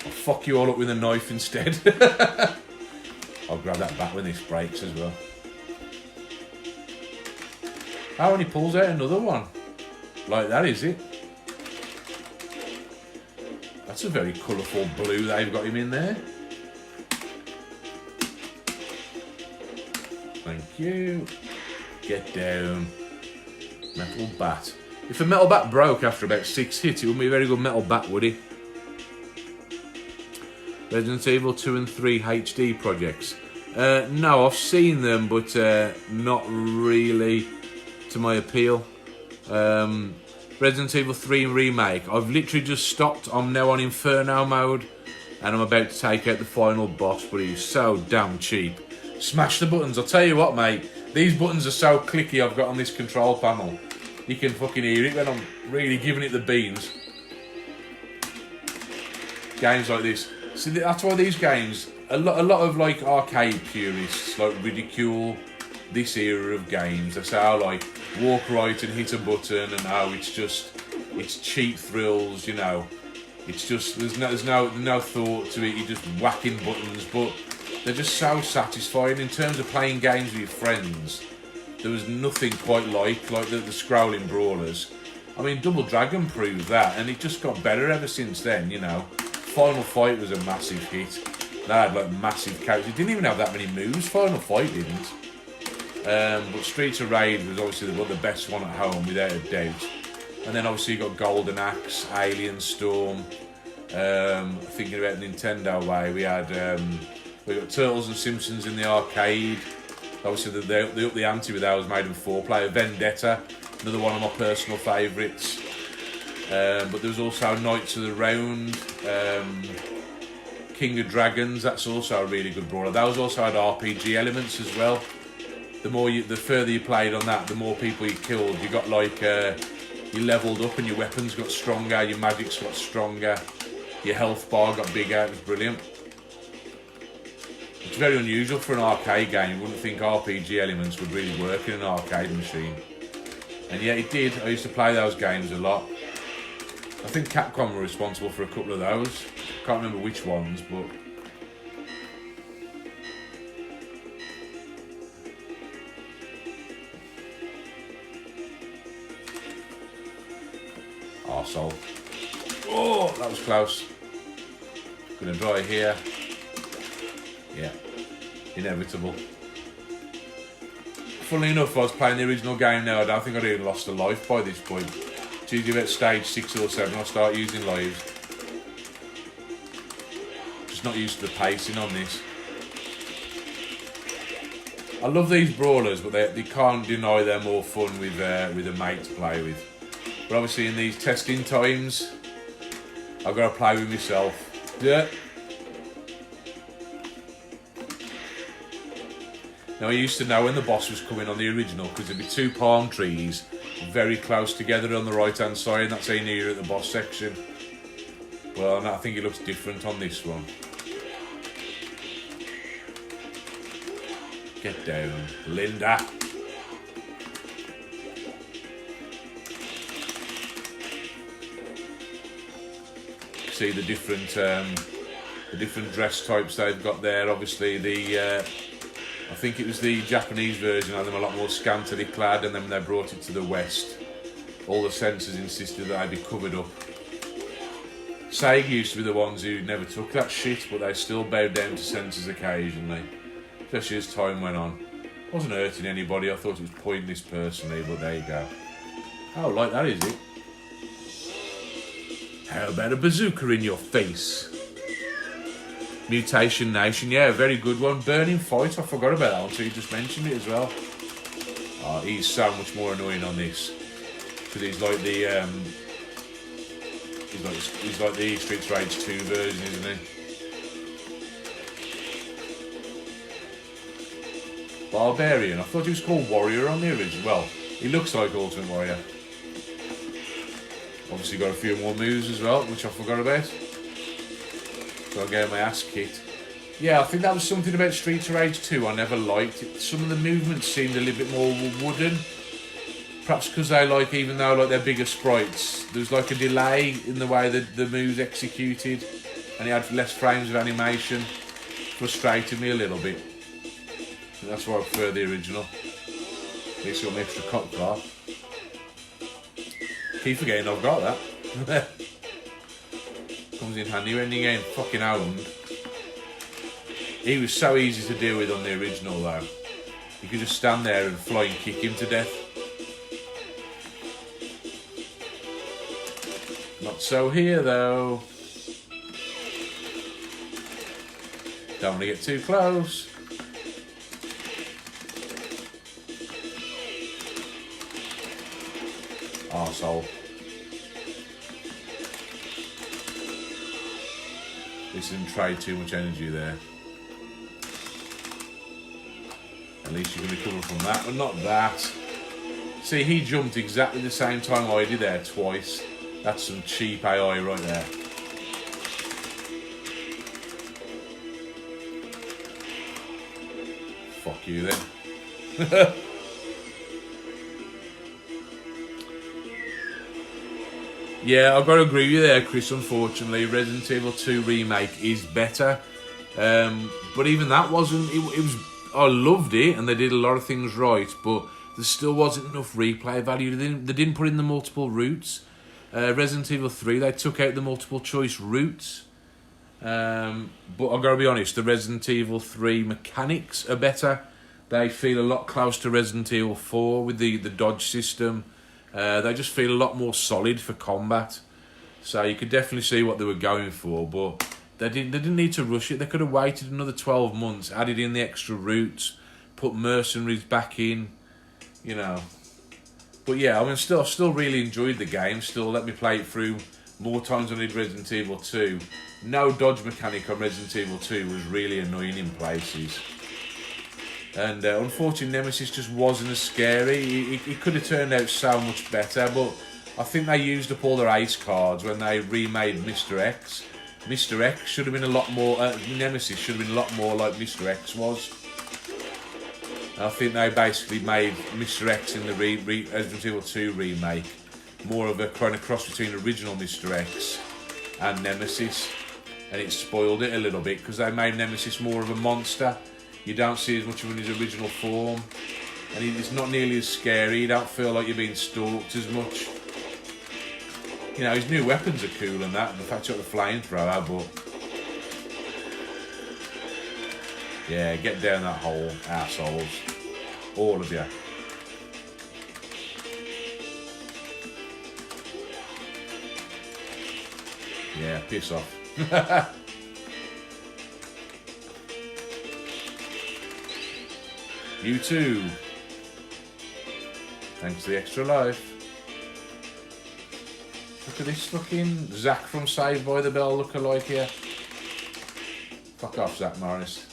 I'll fuck you all up with a knife instead. I'll grab that bat when this breaks as well. Oh, and he pulls out another one. Like that, is it? That's a very colourful blue they've got him in there. Thank you. Get down. Metal bat. If a metal bat broke after about 6 hits, it wouldn't be a very good metal bat, would it? Resident Evil 2 and 3 HD projects. No, I've seen them, but not really to my appeal. Resident Evil 3 Remake, I've literally just stopped. I'm now on Inferno mode, and I'm about to take out the final boss, but he's so damn cheap. Smash the buttons. I'll tell you what, mate. These buttons are so clicky I've got on this control panel. You can fucking hear it when I'm really giving it the beans. Games like this. See, that's why these games, a lot of like arcade purists like ridicule this era of games. They say, oh, like walk right and hit a button, and oh, it's cheap thrills, you know. It's just there's no thought to it. You're just whacking buttons, but they're just so satisfying in terms of playing games with your friends. There was nothing quite like the scrolling brawlers. I mean, Double Dragon proved that, and it just got better ever since then, you know. Final Fight was a massive hit. They had like massive characters. It didn't even have that many moves. Final Fight didn't. But Streets of Rage was obviously the best one at home, without a doubt. And then obviously you got Golden Axe, Alien Storm. Thinking about Nintendo way, we got Turtles and Simpsons in the arcade. Obviously they up the ante with those, made them 4-player. Vendetta, another one of my personal favourites. But there was also Knights of the Round, King of Dragons. That's also a really good brawler. Those also had RPG elements as well. The further you played on that, the more people you killed. You got like you leveled up and your weapons got stronger, your magics got stronger, your health bar got bigger. It was brilliant. It's very unusual for an arcade game. You wouldn't think RPG elements would really work in an arcade machine, and yet it did. I used to play those games a lot. I think Capcom were responsible for a couple of those. Can't remember which ones, but arsehole. Oh, that was close. Gonna dry here. Yeah, inevitable. Funnily enough, I was playing the original game now. I don't think I'd even lost a life by this point. It's usually about stage 6 or 7 I'll start using lives. Just not used to the pacing on this. I love these brawlers, but they can't deny they're more fun with a mate to play with. But obviously in these testing times, I've got to play with myself. Yeah. Now I used to know when the boss was coming on the original, because there'd be 2 palm trees very close together on the right hand side, and that's how you knew you're at the boss section. Well, I think it looks different on this one. Get down, Linda. See the different dress types they've got there. Obviously I think it was the Japanese version had them a lot more scantily clad, and then when they brought it to the West, all the censors insisted that they be covered up. Sega used to be the ones who never took that shit, but they still bowed down to censors occasionally, especially as time went on. It wasn't hurting anybody. I thought it was pointless personally, but there you go. Oh, like that, is it? How about a bazooka in your face? Mutation Nation, yeah, very good one. Burning Fight, I forgot about that one, so you just mentioned it as well. Oh, he's so much more annoying on this, because he's like the he's like the Streets of Rage 2 version, isn't he? Barbarian, I thought he was called Warrior on the original. Well, he looks like Ultimate Warrior. Obviously got a few more moves as well, which I forgot about. So I gave my ass kicked. Yeah, I think that was something about Streets of Rage 2 I never liked. Some of the movements seemed a little bit more wooden. Perhaps because they even though they're bigger sprites, there was like a delay in the way that the moves executed, and it had less frames of animation. Frustrated me a little bit. And that's why I prefer the original. At least got an extra cop car. Keep forgetting I've got that. Comes in handy when you're getting fucking owned. He was so easy to deal with on the original though. You could just stand there and fly and kick him to death. Not so here though. Don't want to get too close. Arsehole. This didn't trade too much energy there. At least you can recover from that, but not that. See, he jumped exactly the same time I did there twice. That's some cheap AI right there. Fuck you then. Yeah, I've got to agree with you there, Chris. Unfortunately, Resident Evil 2 Remake is better. But even that wasn't... It was... I loved it, and they did a lot of things right, but there still wasn't enough replay value. They didn't put in the multiple routes. Resident Evil 3, they took out the multiple choice routes. But I've got to be honest, the Resident Evil 3 mechanics are better. They feel a lot closer to Resident Evil 4 with the dodge system. They just feel a lot more solid for combat. So you could definitely see what they were going for, but they didn't need to rush it. They could have waited another 12 months, added in the extra routes, put mercenaries back in, you know. But yeah, I mean, still really enjoyed the game. Still let me play it through more times than I did Resident Evil 2. No dodge mechanic on Resident Evil 2 was really annoying in places. And unfortunately, Nemesis just wasn't as scary. It could have turned out so much better, but I think they used up all their ace cards when they remade Mr. X. Mr. X should have been a lot more... Nemesis should have been a lot more like Mr. X was. I think they basically made Mr. X in the Resident Evil 2 remake more of a kind of cross between original Mr. X and Nemesis. And it spoiled it a little bit because they made Nemesis more of a monster. You don't see as much of him in his original form. And it's not nearly as scary. You don't feel like you're being stalked as much. You know, his new weapons are cool and that, and the fact you've got the flamethrower, but... Yeah, get down that hole, assholes. All of you. Yeah, piss off. You too. Thanks to the extra life. Look at this fucking Zach from Saved by the Bell lookalike here. Fuck off, Zach Morris.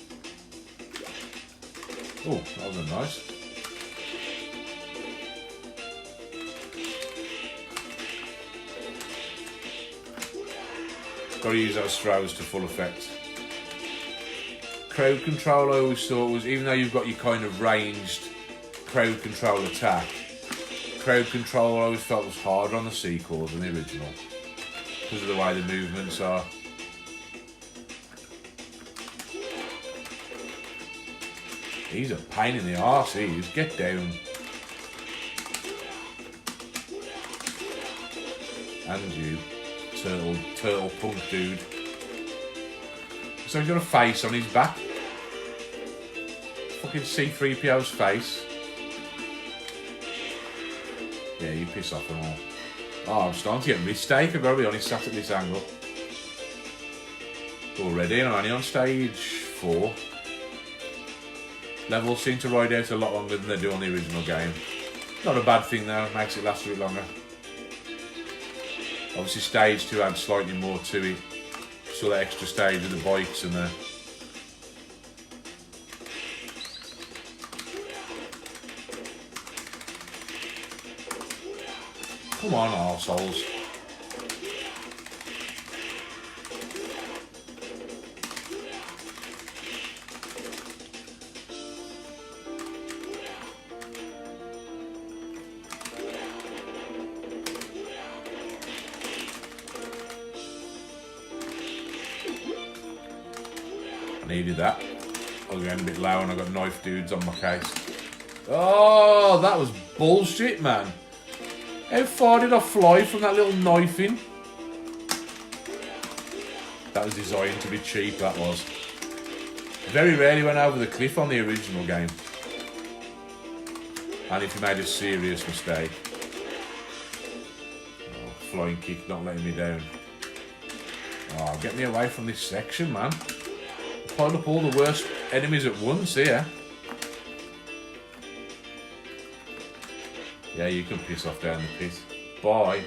Oh, that was nice. Got to use those throws to full effect. Crowd control I always thought was, even though you've got your kind of ranged crowd control attack, crowd control I always felt was harder on the sequels than the original because of the way the movements are. He's a pain in the arse, he is. Get down. And you, turtle punk dude. So he's got a face on his back. Fucking C-3PO's face. Yeah, you piss off and all. Oh, I'm starting to get mistake, I've got to be honest, sat at this angle. Already, and I'm only on stage 4. Levels seem to ride out a lot longer than they do on the original game. Not a bad thing though, makes it last a bit longer. Obviously stage 2 adds slightly more to it. Saw that extra stage with the bikes and the... Come on, arseholes. I needed that. I was going a bit low and I got knife dudes on my case. Oh, that was bullshit, man. How far did I fly from that little knifing? That was designed to be cheap, that was. Very rarely went over the cliff on the original game. And if you made a serious mistake. Oh, flying kick not letting me down. Oh, get me away from this section, man. piled up all the worst enemies at once here. Yeah, you can piss off down the pit. Bye.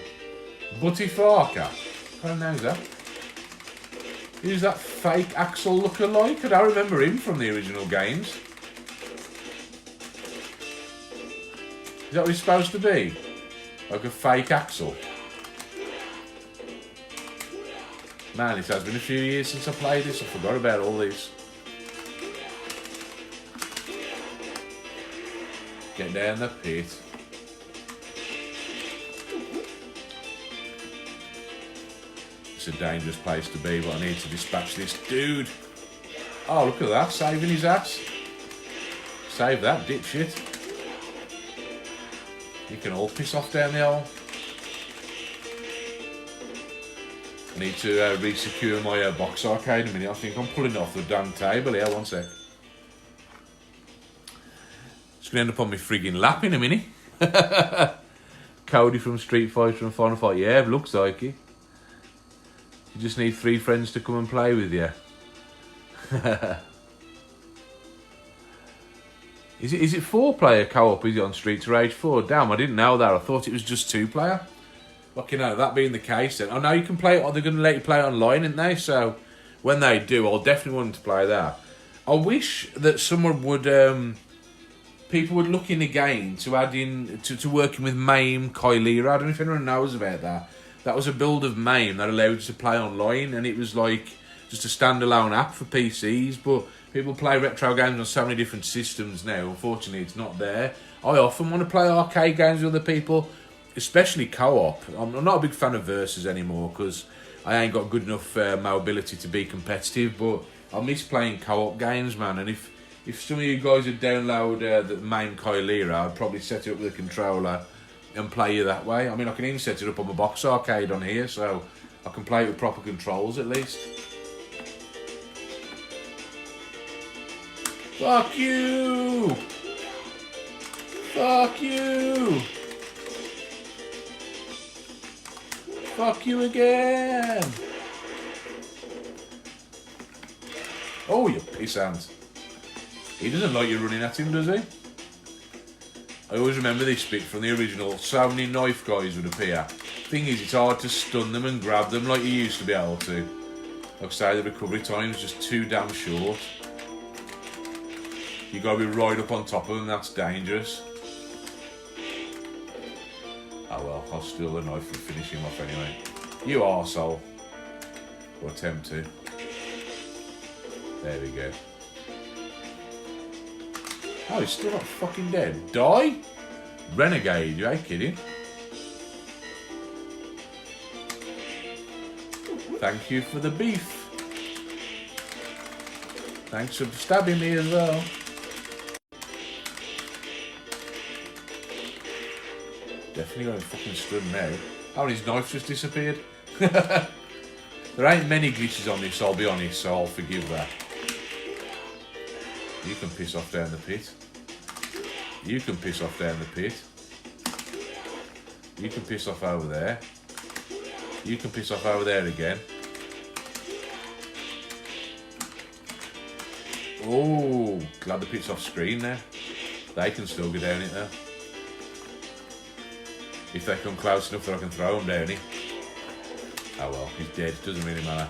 Butty Farker. What kind of name's that? Who's that fake Axel lookalike? I don't remember him from the original games. Is that what he's supposed to be? Like a fake Axel? Man, it has been a few years since I played this. I forgot about all this. Get down the pit. It's a dangerous place to be, but I need to dispatch this dude. Oh, look at that, saving his ass. Save that, dipshit. You can all piss off down the hole. I need to re-secure my box arcade in a minute. I think I'm pulling it off the damn table here, one sec. It's going to end up on my frigging lap in a minute. Cody from Street Fighter and Final Fight. Yeah, it looks like it. You just need 3 friends to come and play with you. Is it 4-player co-op, is it, on Streets of Rage 4? Damn, I didn't know that. I thought it was just 2-player. Fucking hell, that being the case then. I know you can play it, or they're going to let you play it online, aren't they? So, when they do, I'll definitely want to play that. I wish that someone would... people would look in again to add in... To working with MAME, Kylera. I don't know if anyone knows about that. That was a build of MAME that allowed you to play online, and it was like just a standalone app for PCs, but people play retro games on so many different systems now. Unfortunately, it's not there. I often want to play arcade games with other people, especially co-op. I'm not a big fan of versus anymore because I ain't got good enough mobility to be competitive, but I miss playing co-op games, man. And if some of you guys would download the MAME Kylera, I'd probably set it up with a controller and play you that way. I mean, I can even set it up on my box arcade on here, so I can play it with proper controls at least. Fuck you! Fuck you! Fuck you again! Oh, you piss hands. He doesn't like you running at him, does he? I always remember this bit from the original. So many knife guys would appear. Thing is, it's hard to stun them and grab them like you used to be able to. Like I say, the recovery time's just too damn short. You gotta be right up on top of them, that's dangerous. Oh well, I'll steal the knife and finish him off anyway. You arsehole. Or attempt to. There we go. Oh, he's still not fucking dead. Die? Renegade, you ain't kidding. Thank you for the beef. Thanks for stabbing me as well. Definitely going fucking stun now. Oh, and his knife just disappeared. There ain't many glitches on this, I'll be honest, so I'll forgive that. You can piss off down the pit. You can piss off down the pit. You can piss off over there. You can piss off over there again. Oh, glad the pit's off screen there. They can still go down it though. If they come close enough that I can throw them down it. Oh well, he's dead, doesn't really matter.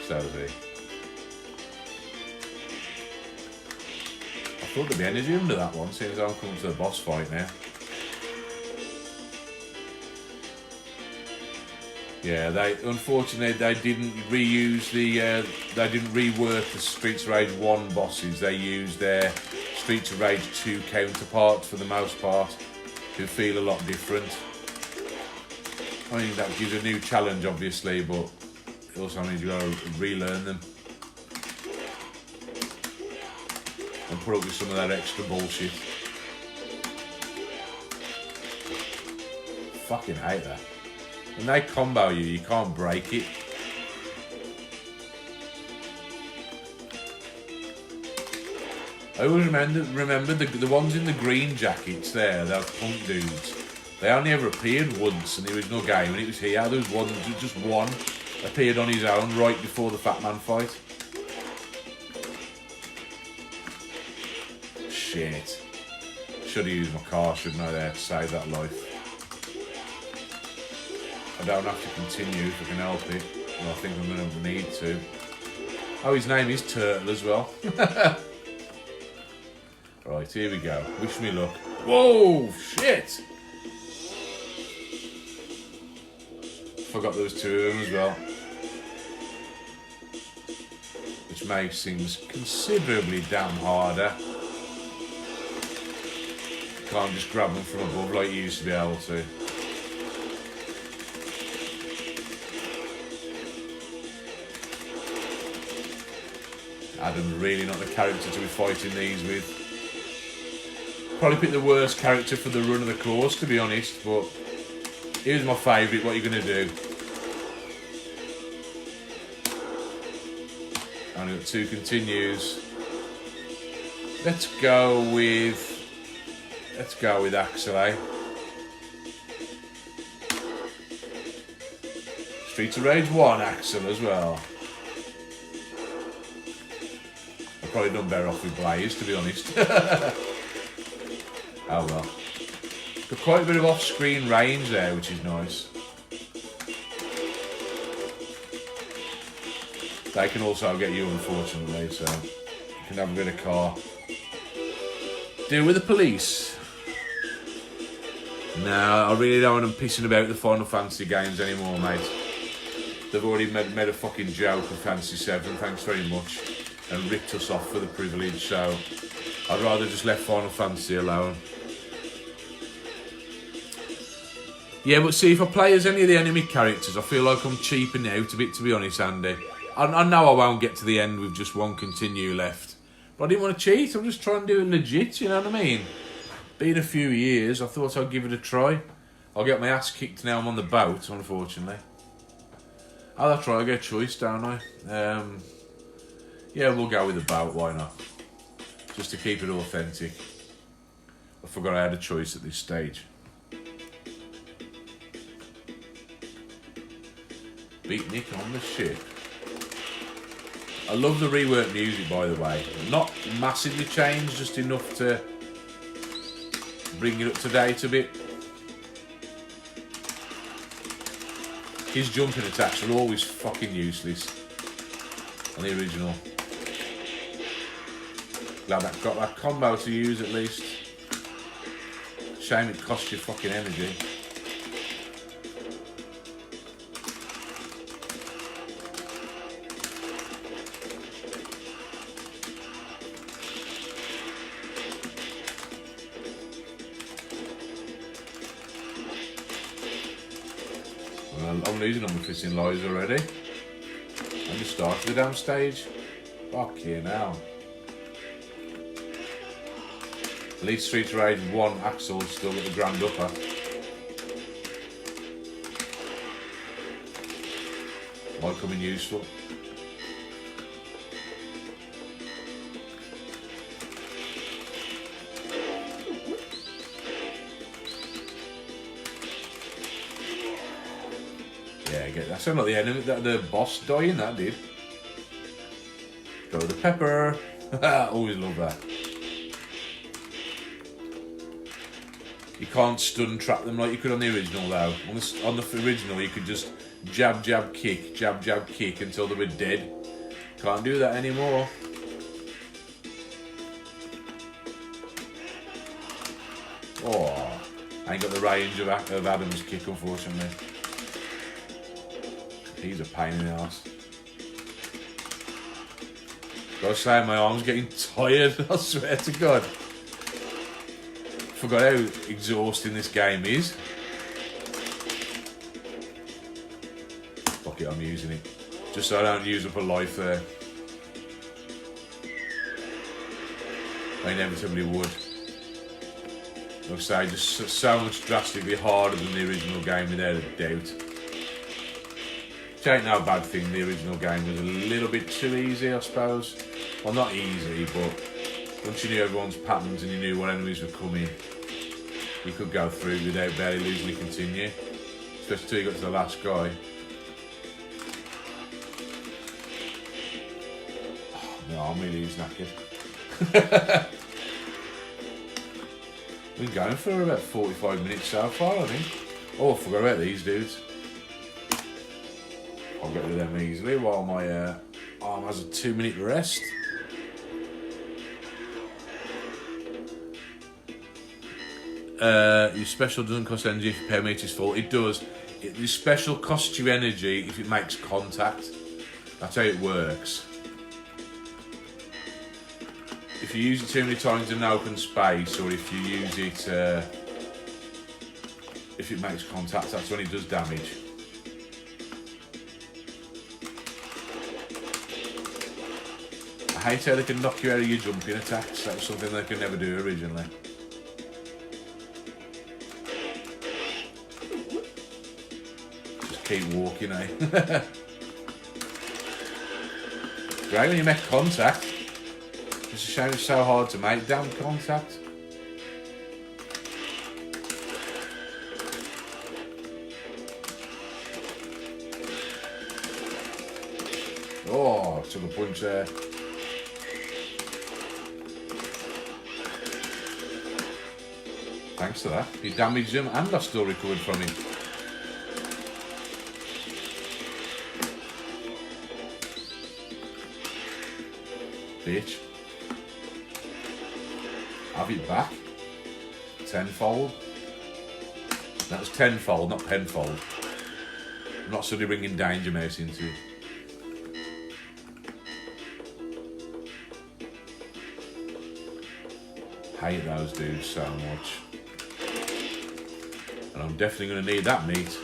So is he. I thought there'd be energy under that one, seeing as I'm coming to the boss fight now. Yeah, unfortunately they didn't reuse they didn't rework the Streets of Rage 1 bosses. They used their Streets of Rage 2 counterparts for the most part, who feel a lot different. I mean, that gives a new challenge, obviously, but it also means you gotta relearn them and put up with some of that extra bullshit. Fucking hate that. When they combo you, you can't break it. I always remember the ones in the green jackets there, those punk dudes. They only ever appeared once in the original game, and it was here. There was just one appeared on his own right before the Fat Man fight. shit. Should have used my car, shouldn't I, there to save that life. I don't have to continue if I can help it. Well, I think I'm going to need to. Oh, his name is Turtle as well. Right, here we go. Wish me luck. Whoa, shit! Forgot there was two of them as well. Which makes things considerably damn harder. Can't just grab them from above like you used to be able to. Adam's really not the character to be fighting these with. Probably picked the worst character for the run of the course, to be honest, but he was my favourite. What are you going to do? Only got 2 continues. Let's go with Axel, eh? Streets of Rage 1 Axel as well. I've probably done better off with Blaze, to be honest. Oh well. Got quite a bit of off-screen range there, which is nice. They can also get you, unfortunately, so you can have a bit of car. Deal with the police. No, I really don't want them pissing about the Final Fantasy games anymore, mate. They've already made a fucking joke of Fantasy 7, thanks very much, and ripped us off for the privilege, so I'd rather just let Final Fantasy alone. Yeah, but see, if I play as any of the enemy characters, I feel like I'm cheaping out a bit, to be honest, Andy. I know I won't get to the end with just 1 continue left. But I didn't want to cheat, I'm just trying to do it legit, you know what I mean? Been a few years, I thought I'd give it a try. I'll get my ass kicked now I'm on the boat, unfortunately. Oh, that's right, I get a choice, don't I? Yeah, we'll go with the boat, why not? Just to keep it authentic. I forgot I had a choice at this stage. Beat Nick on the ship. I love the reworked music, by the way. Not massively changed, just enough to bring it up to date a bit. His jumping attacks are always fucking useless on the original. Glad that got that combo to use at least. Shame it cost you fucking energy. Well, I'm losing on my fishing lies already. I just started the damn stage. Fucking hell. At least Street Rage 1 Axel's still at the grand upper. Might come in useful. Yeah, get that. Sound like the enemy, the boss dying, that did. Go with the pepper. Always love that. You can't stun trap them like you could on the original though. On the original you could just jab, jab, kick until they were dead. Can't do that anymore. Oh, I ain't got the range of Adam's kick, unfortunately. He's a pain in the ass. Gotta say, my arm's getting tired, I swear to God. Forgot how exhausting this game is. Fuck it, I'm using it. Just so I don't use up a life there. I inevitably would. Like I say, just so much drastically harder than the original game without a doubt. Which ain't no bad thing, the original game was a little bit too easy, I suppose. Well, not easy, but once you knew everyone's patterns and you knew what enemies were coming, you could go through without barely losing a continue. Especially until you got to the last guy. Oh, no, I'm really knackered. We've been going for about 45 minutes so far, I think. Oh, I forgot about these dudes. I'll get rid of them easily while my arm has a 2-minute rest. Your special doesn't cost energy if your power meter is full. It does. Your special costs you energy if it makes contact. That's how it works. If you use it too many times in an open space, or if you use it, if it makes contact, that's when it does damage. I hate how they can knock you out of your jumping attacks. That was something they could never do originally. Just keep walking, eh? Great when you make contact. It's a shame it's so hard to make damn contact. Oh, took a punch there. Thanks to that. He damaged him and I still recovered from him. Bitch. Have it back. Tenfold. That was tenfold, not penfold. I'm not suddenly bringing Danger Mouse into it. Hate those dudes so much. And I'm definitely going to need that meat.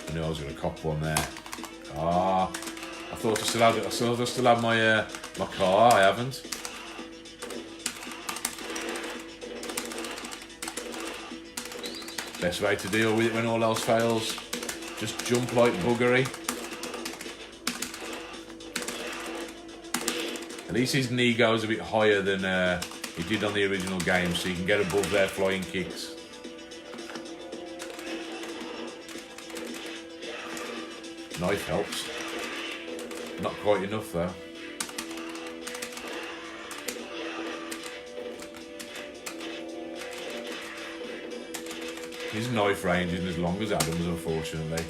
I knew I was going to cop one there. Ah, I thought I still had it. I still had my my car. I haven't. Best way to deal with it when all else fails, just jump like buggery. At least his knee goes a bit higher than he did on the original game, so you can get above their flying kicks. Knife helps. Not quite enough though. His knife range isn't as long as Adam's, unfortunately.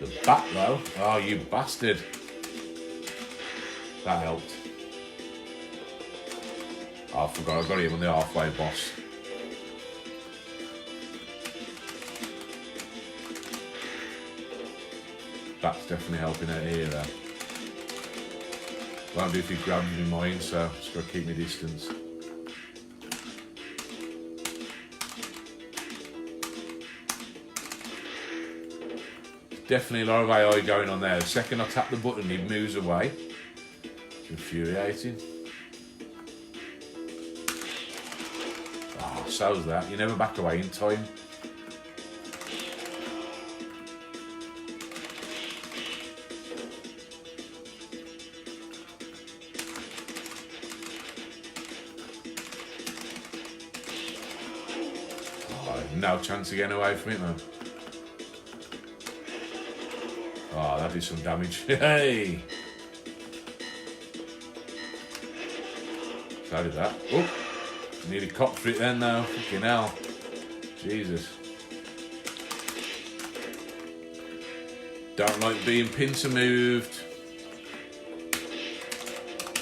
The bat though, oh you bastard. That helped. Oh, I forgot, I got him on the halfway boss. That's definitely helping out here though. Won't do if he grabs me mine, so just gotta keep my distance. Definitely a lot of AI going on there. The second I tap the button, he moves away. It's infuriating. Oh, so's that. You never back away in time. Oh, no chance of getting away from it, man. Oh, that did some damage. Hey! So did that. Oh! Nearly copped for it then though. Fucking hell. Jesus. Don't like being pincer moved.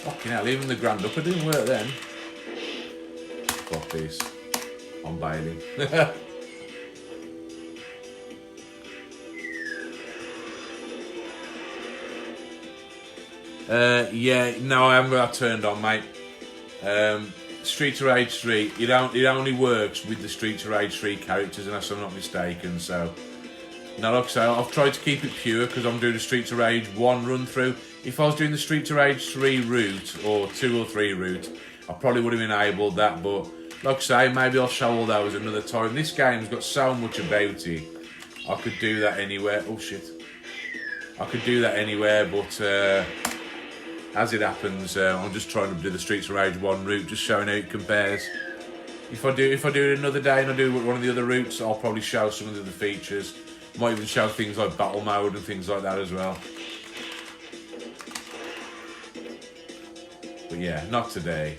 Fucking hell, even the grand upper didn't work then. Fuck this. I'm bailing. Yeah, no, I haven't got that turned on, mate. Streets of Rage 3, it only works with the Streets of Rage 3 characters, unless I'm not mistaken, so... Now, like I say, I've tried to keep it pure, because I'm doing the Streets of Rage 1 run-through. If I was doing the Streets of Rage 3 route, or 2 or 3 route, I probably would have enabled that, but... Like I say, maybe I'll show all those another time. This game's got so much about it. I could do that anywhere. Oh, shit. I could do that anywhere, but... as it happens, I'm just trying to do the Streets of Rage 1 route, just showing how it compares. If I do it another day and I do one of the other routes, I'll probably show some of the features. Might even show things like battle mode and things like that as well. But yeah, not today.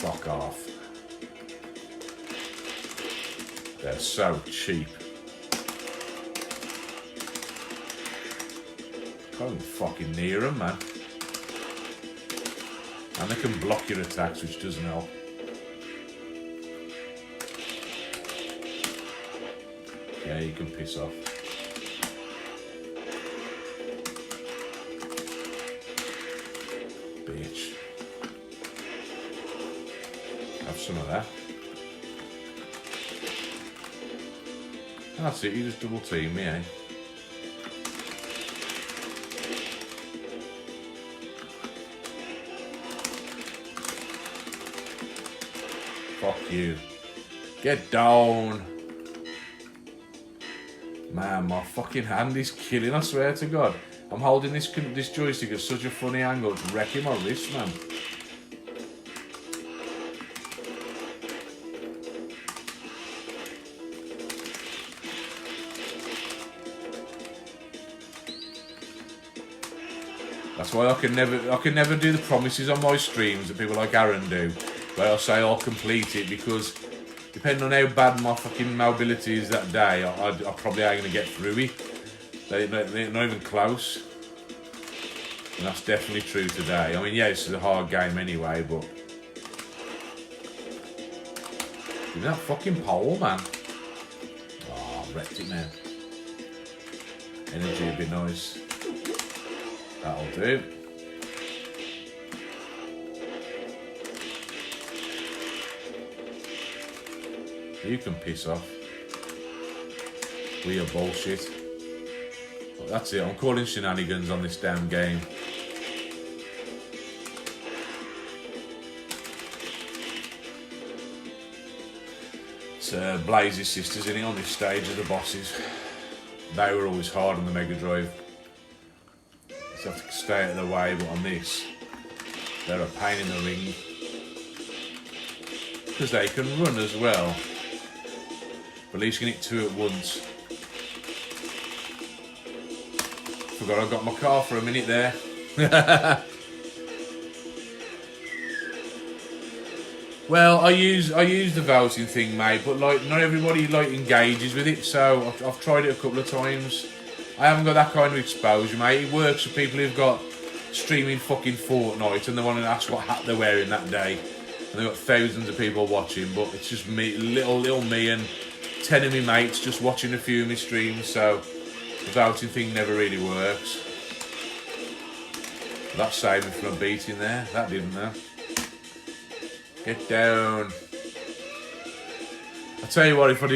Fuck off. They're so cheap. Can't even fucking near them, man. And they can block your attacks, which doesn't help. Yeah, you can piss off. Bitch. Have some of that. That's it, you just double team me, eh? Fuck you. Get down. Man, my fucking hand is killing, I swear to God. I'm holding this joystick at such a funny angle, it's wrecking my wrist, man. That's why I can never do the promises on my streams that people like Aaron do, where I'll say I'll complete it, because depending on how bad my fucking mobility is that day, I probably ain't going to get through it. They're not even close. And that's definitely true today. I mean, yeah, this is a hard game anyway, but... Give me that fucking pole, man. Oh, I've wrecked it now. Energy would be nice. That'll do. You can piss off. We are bullshit. But that's it, I'm calling shenanigans on this damn game. It's Blaze's sisters in it on this stage of the bosses. They were always hard on the Mega Drive. So I have to stay out of the way, but on this, they're a pain in the ring. Because they can run as well. At least you can hit two at once. Forgot I got my car for a minute there. Well, I use the voting thing, mate, but like not everybody like engages with it. So I've tried it a couple of times. I haven't got that kind of exposure, mate. It works for people who've got streaming fucking Fortnite and they want to ask what hat they're wearing that day, and they've got thousands of people watching. But it's just me, little me, and 10 of me mates just watching a few of my streams. So the voting thing never really works. That saved me from a beating there. That didn't, though. Get down. I tell you what, if I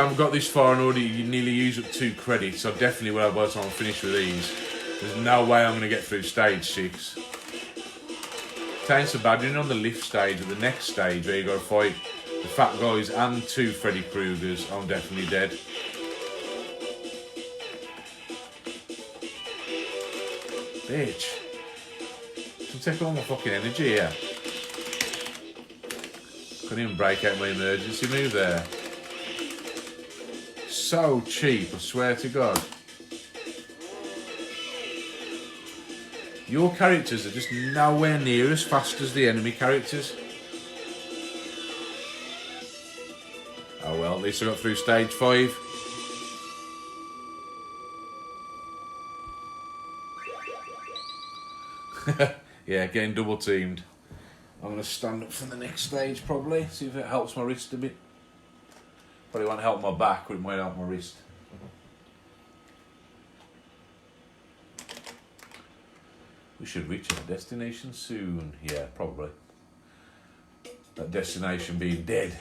haven't got this far and already nearly used up 2 credits, I definitely will have by the time I'm finished with these. There's no way I'm going to get through stage 6. It ain't so bad. You're on the lift stage, or the next stage where you got to fight the fat guys and 2 Freddy Kruegers. I'm definitely dead. Bitch. Don't take all my fucking energy here. Couldn't even break out my emergency move there. So cheap, I swear to God. Your characters are just nowhere near as fast as the enemy characters. Oh well, at least I got through stage 5. Yeah, getting double teamed. I'm going to stand up for the next stage probably, see if it helps my wrist a bit. Probably won't help my back, but it might help my wrist. We should reach our destination soon. Yeah, probably. That destination being dead.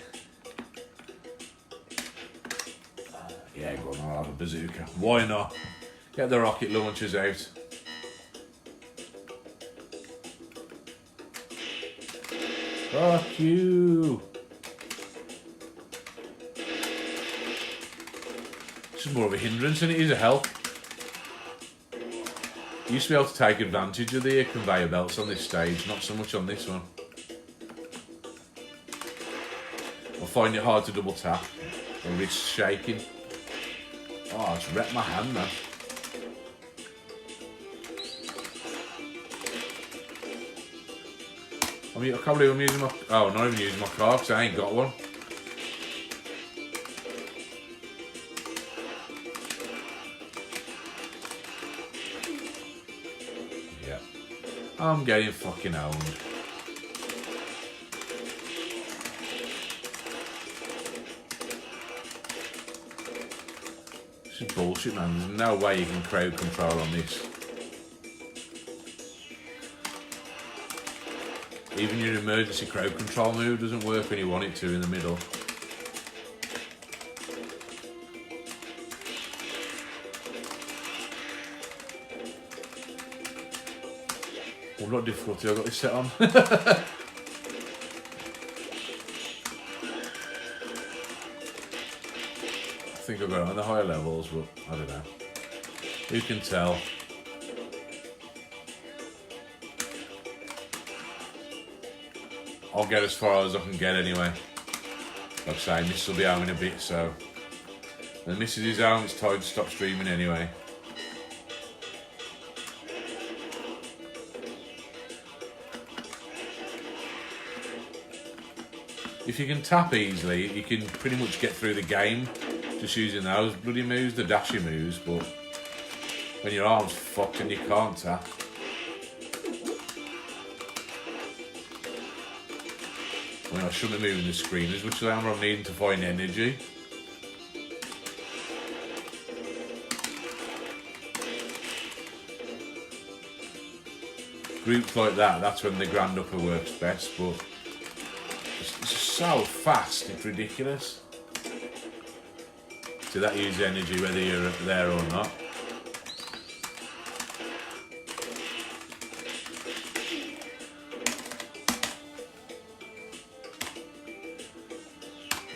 Yeah, go on, I'll have a bazooka. Why not? Get the rocket launchers out. Fuck you. This is more of a hindrance than it is a help. You used to be able to take advantage of the conveyor belts on this stage, not so much on this one. I find it hard to double tap. My wrist's shaking. Oh, it's wrecked my hand now. I can't believe I'm using my... Oh, not even using my car because I ain't got one. Yeah. I'm getting fucking owned. This is bullshit, man. There's no way you can crowd control on this. Even your emergency crowd control move doesn't work when you want it to in the middle. What difficulty I got this set on? I think I've got it on the higher levels, but I don't know. Who can tell? I'll get as far as I can get anyway. Like I say, Miss will be home in a bit, so when Missus is home, it's time to stop streaming anyway. If you can tap easily, you can pretty much get through the game just using those bloody moves, the dashy moves, but when your arm's fucked and you can't tap. I mean, I shouldn't be moving the screen as much as I'm needing to find energy. Groups like that, that's when the grand upper works best, but it's so fast, it's ridiculous. So that uses energy whether you're there or not.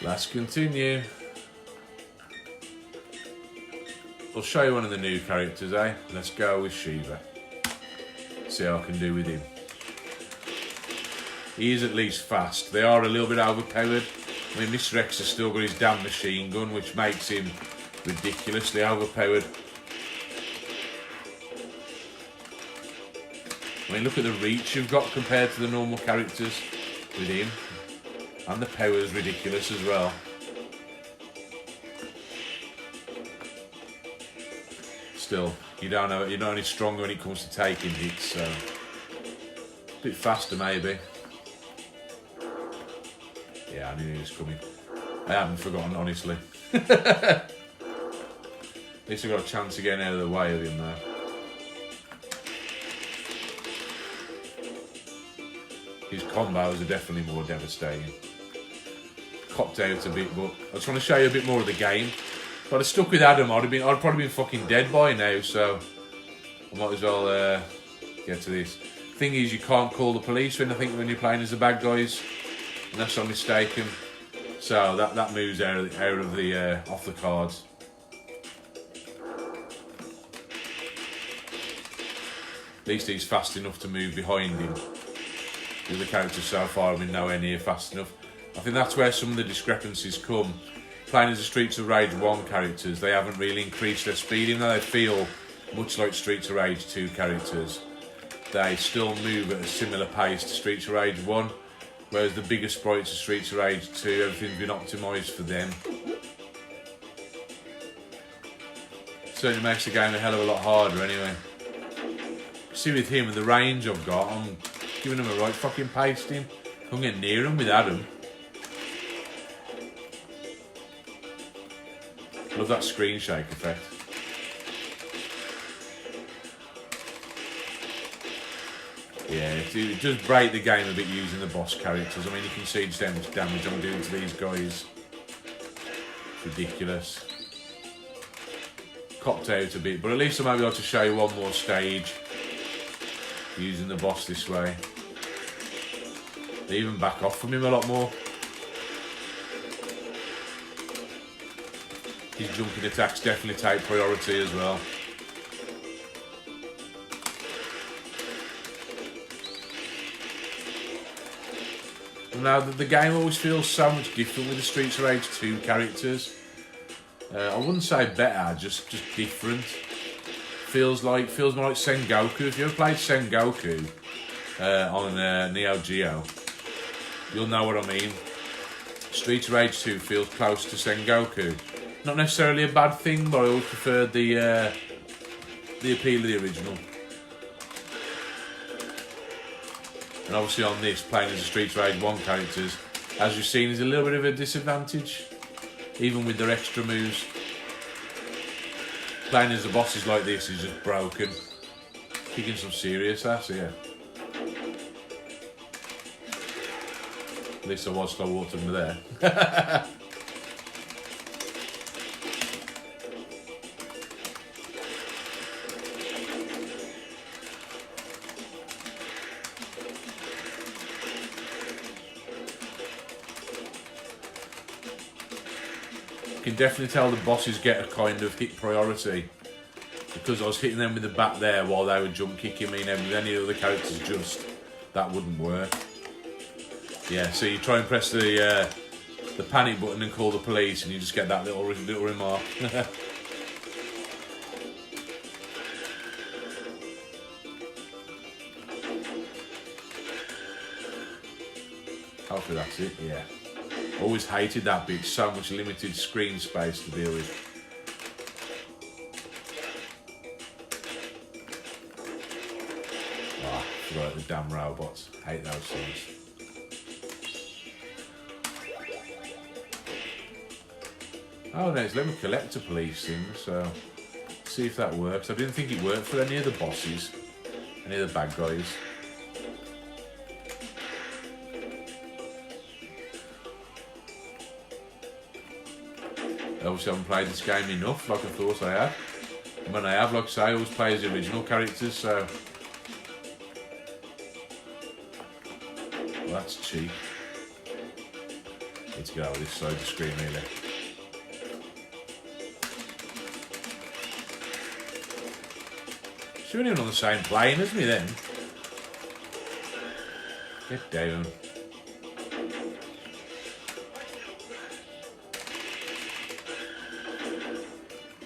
Let's continue. I'll show you one of the new characters, eh? Let's go with Shiva. See how I can do with him. He is at least fast. They are a little bit overpowered. I mean, Mr. X has still got his damn machine gun, which makes him ridiculously overpowered. I mean, look at the reach you've got compared to the normal characters with him. And the power is ridiculous as well. Still, you don't know, you're not any stronger when it comes to taking hits, so a bit faster maybe. Yeah, I knew he was coming. I haven't forgotten, honestly. At least I got a chance of getting out of the way of him now. His combos are definitely more devastating. Copped out a bit, but I just want to show you a bit more of the game. If I'd have stuck with Adam, I'd probably been fucking dead by now, so I might as well get to this. Thing is, you can't call the police when you're playing as the bad guys, unless I'm mistaken. So that moves out of the off the cards. At least he's fast enough to move behind him. The other characters so far have been nowhere near fast enough. I think that's where some of the discrepancies come. Playing as the Streets of Rage 1 characters, they haven't really increased their speed, even though they feel much like Streets of Rage 2 characters. They still move at a similar pace to Streets of Rage 1, whereas the bigger sprites of Streets of Rage 2, everything's been optimised for them. Certainly makes the game a hell of a lot harder anyway. See, with him and the range I've got, I'm giving him a right fucking pace to him. I'm getting near him with Adam. Love that screen shake effect. Yeah, it does break the game a bit using the boss characters. I mean, you can see just how much damage I'm doing to these guys. It's ridiculous. Copped out a bit, but at least I might be able to show you one more stage using the boss this way. They even back off from him a lot more. His jumping attacks definitely take priority as well. Now, the game always feels so much different with the Streets of Rage 2 characters. I wouldn't say better, just different. Feels more like Sengoku. If you ever played Sengoku, on Neo Geo, you'll know what I mean. Streets of Rage 2 feels close to Sengoku. Not necessarily a bad thing, but I always preferred the appeal of the original. And obviously on this, playing as the Streets of Rage 1 characters, as you've seen, is a little bit of a disadvantage, even with their extra moves. Playing as the bosses like this is just broken. Kicking some serious ass here. At least I was slow walking there. You can definitely tell the bosses get a kind of hit priority, because I was hitting them with the bat there while they were jump kicking me, and with any other characters that wouldn't work. Yeah, so you try and press the panic button and call the police, and you just get that little remark. Hopefully that's it, yeah. Always hated that bit, so much limited screen space to deal with. Oh, I forgot the damn robots. Hate those things. Oh no, let me collect a police thing, so see if that works. I didn't think it worked for any of the bosses, any of the bad guys. Obviously I haven't played this game enough like I thought I had. And when I have, like I say, I always play as the original characters, so... Well, that's cheap. Need to get over this side of the screen really. She's even on the same plane as me then. Get down.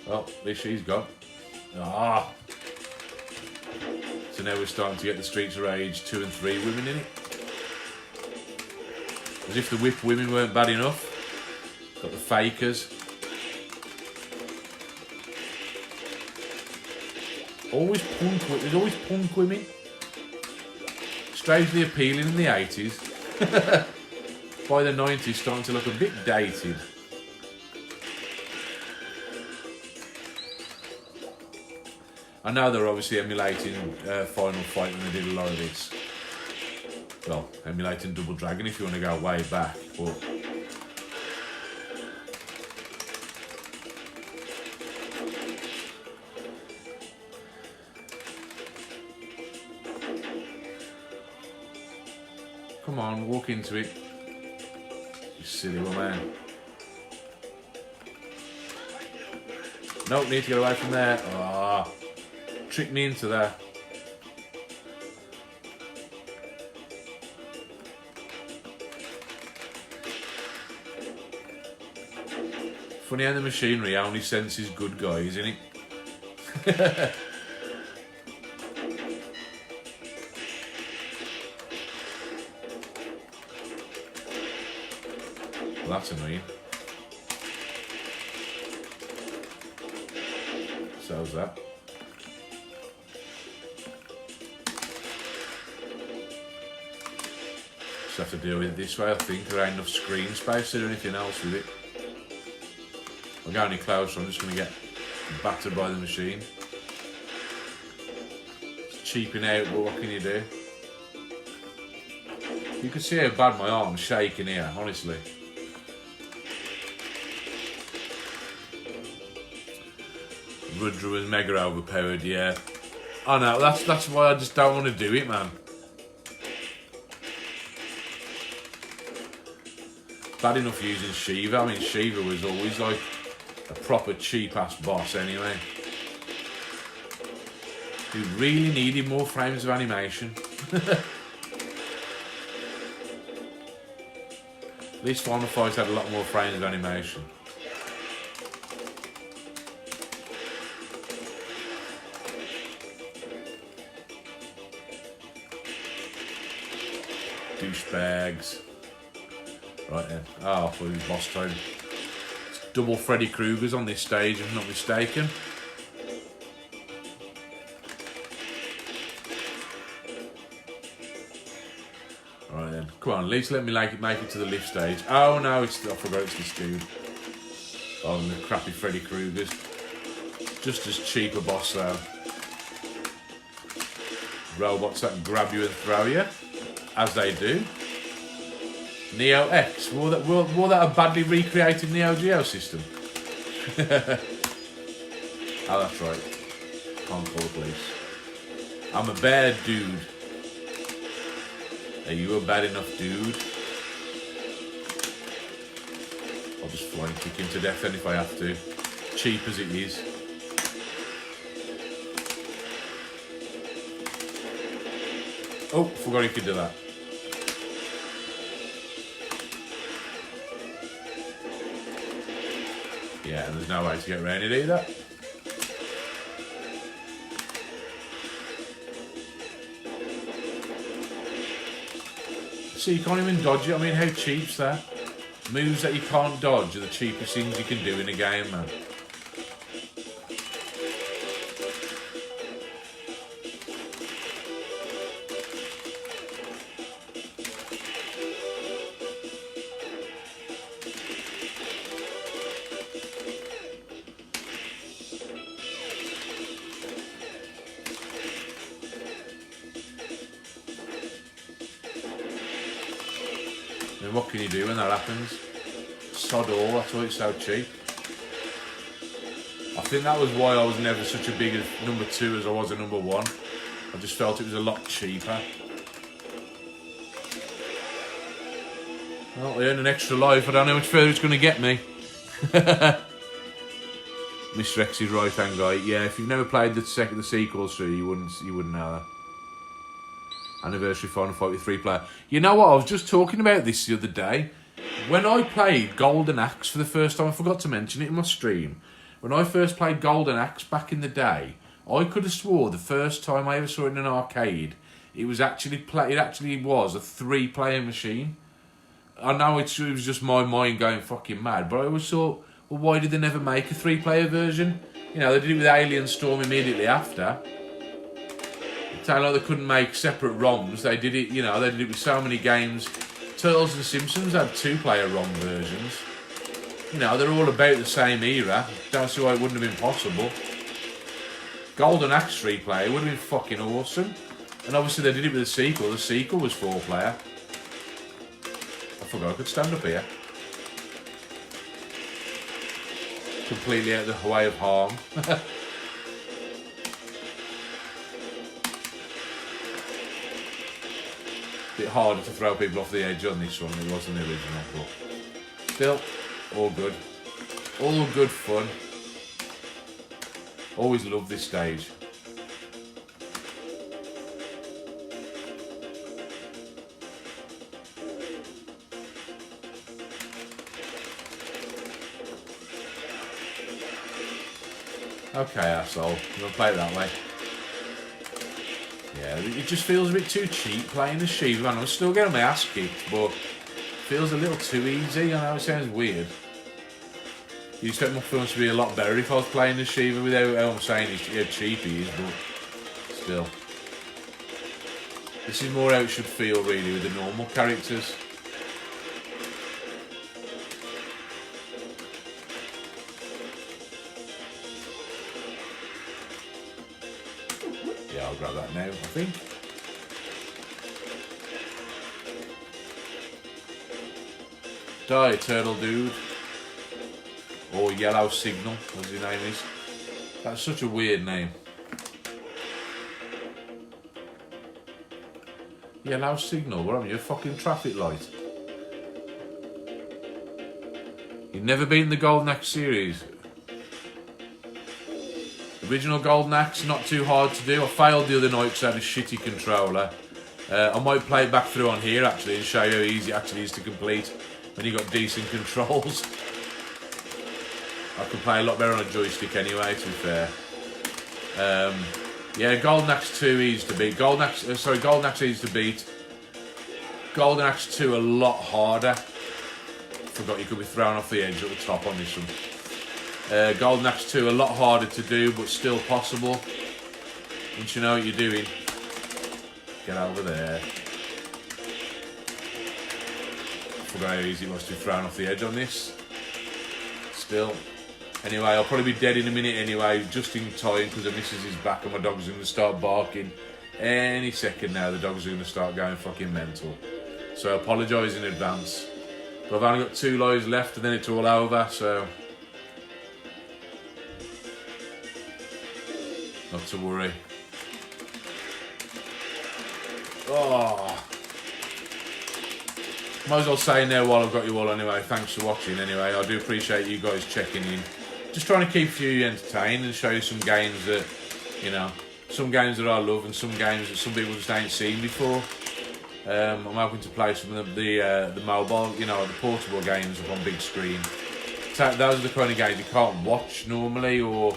Well, at least she's gone. Ah. So now we're starting to get the Streets of Rage 2 and 3 women in it. As if the whip women weren't bad enough. Got the fakers. There's always punk women. Strangely appealing in the 80s. By the 90s, starting to look a bit dated. I know they're obviously emulating Final Fight when they did a lot of this. Well, emulating Double Dragon if you want to go way back, but... Come on, walk into it. You silly woman. Nope, need to get away from there. Ah. Tricked me into there. Funny how the machinery only senses good guys, isn't it? Well, that's annoying. So's that. Have to deal with it this way. I think there ain't enough screen space to do anything else with it. I'll go any closer, I'm just going to get battered by the machine. It's cheaping out, but what can you do? You can see how bad my arm's shaking here, honestly. Rudra was mega overpowered, yeah. I know, that's why I just don't want to do it, man. Bad enough using Shiva. I mean, Shiva was always like a proper cheap-ass boss anyway. He really needed more frames of animation. At least Final Fight had a lot more frames of animation. douchebags. Right then. Oh, for his boss time. It's double Freddy Krueger's on this stage, if I'm not mistaken. Right then. Come on, at least let me make it to the lift stage. Oh no, I forgot it's this dude. Oh, and the crappy Freddy Krueger's. Just as cheap a boss though. Robots that grab you and throw you, as they do. Neo X, wore that a badly recreated Neo Geo system? Oh, that's right. Can't call the police. I'm a bad dude. Are you a bad enough dude? I'll just fly and kick him to death then if I have to. Cheap as it is. Oh, forgot you could do that. Yeah, and there's no way to get around it either. So you can't even dodge it. I mean, how cheap's that? Moves that you can't dodge are the cheapest things you can do in a game, man. And what can you do when that happens? Sod all, that's why it's so cheap. I think that was why I was never such a big number 2 as I was a number 1. I just felt it was a lot cheaper. Well, I earned an extra life, I don't know how much further it's going to get me. Mr. X's right hand guy. Yeah, if you've never played the sequels through, you wouldn't know that. Anniversary final fight with 3 player. You know what? I was just talking about this the other day. When I played Golden Axe for the first time, I forgot to mention it in my stream. When I first played Golden Axe back in the day, I could have swore the first time I ever saw it in an arcade, it actually was a 3-player machine. I know it was just my mind going fucking mad, but I always thought, well, why did they never make a 3-player version? You know, they did it with Alien Storm immediately after. It's like they couldn't make separate ROMs. They did it, you know, they did it with so many games. Turtles and Simpsons had 2-player ROM versions. You know, they're all about the same era. Don't see why it wouldn't have been possible. Golden Axe 3-player would have been fucking awesome. And obviously they did it with the sequel. The sequel was 4-player. I forgot I could stand up here. Completely out of the way of harm. Bit harder to throw people off the edge on this one than it was in the original, but still, all good. All good fun. Always love this stage. Okay, asshole. You want to play it that way? Yeah, it just feels a bit too cheap playing as Shiva, man. I'm still getting my ass kicked, but it feels a little too easy. I know it sounds weird. You expect my films to be a lot better if I was playing as Shiva without how I'm saying how cheap he is, but still. This is more how it should feel, really, with the normal characters. Yeah, I'll grab that now, I think. Die, turtle dude. Or Yellow Signal, as his name is. That's such a weird name. Yellow Signal, what am you, a fucking traffic light? You've never beaten the Golden Axe series. Original Golden Axe, not too hard to do. I failed the other night because I had a shitty controller. I might play it back through on here actually and show you how easy it actually is to complete when you've got decent controls. I can play a lot better on a joystick anyway, to be fair. Yeah, Golden Axe 2 easy to beat. Golden Axe easy to beat. Golden Axe 2 a lot harder. Forgot you could be thrown off the edge at the top on this one. Golden Axe 2 a lot harder to do, but still possible. Once you know what you're doing, get over there. Forgot how easy it was to be thrown off the edge on this. Still. Anyway, I'll probably be dead in a minute anyway, just in time, because the missus is back and my dog's going to start barking. Any second now, the dog's going to start going fucking mental. So I apologise in advance. But I've only got 2 lives left and then it's all over, so... not to worry. Oh... might as well say now while I've got you all anyway, thanks for watching anyway. I do appreciate you guys checking in. Just trying to keep you entertained and show you some games that, you know, some games that I love and some games that some people just ain't seen before. I'm hoping to play some of the mobile, you know, the portable games up on big screen. So those are the kind of games you can't watch normally or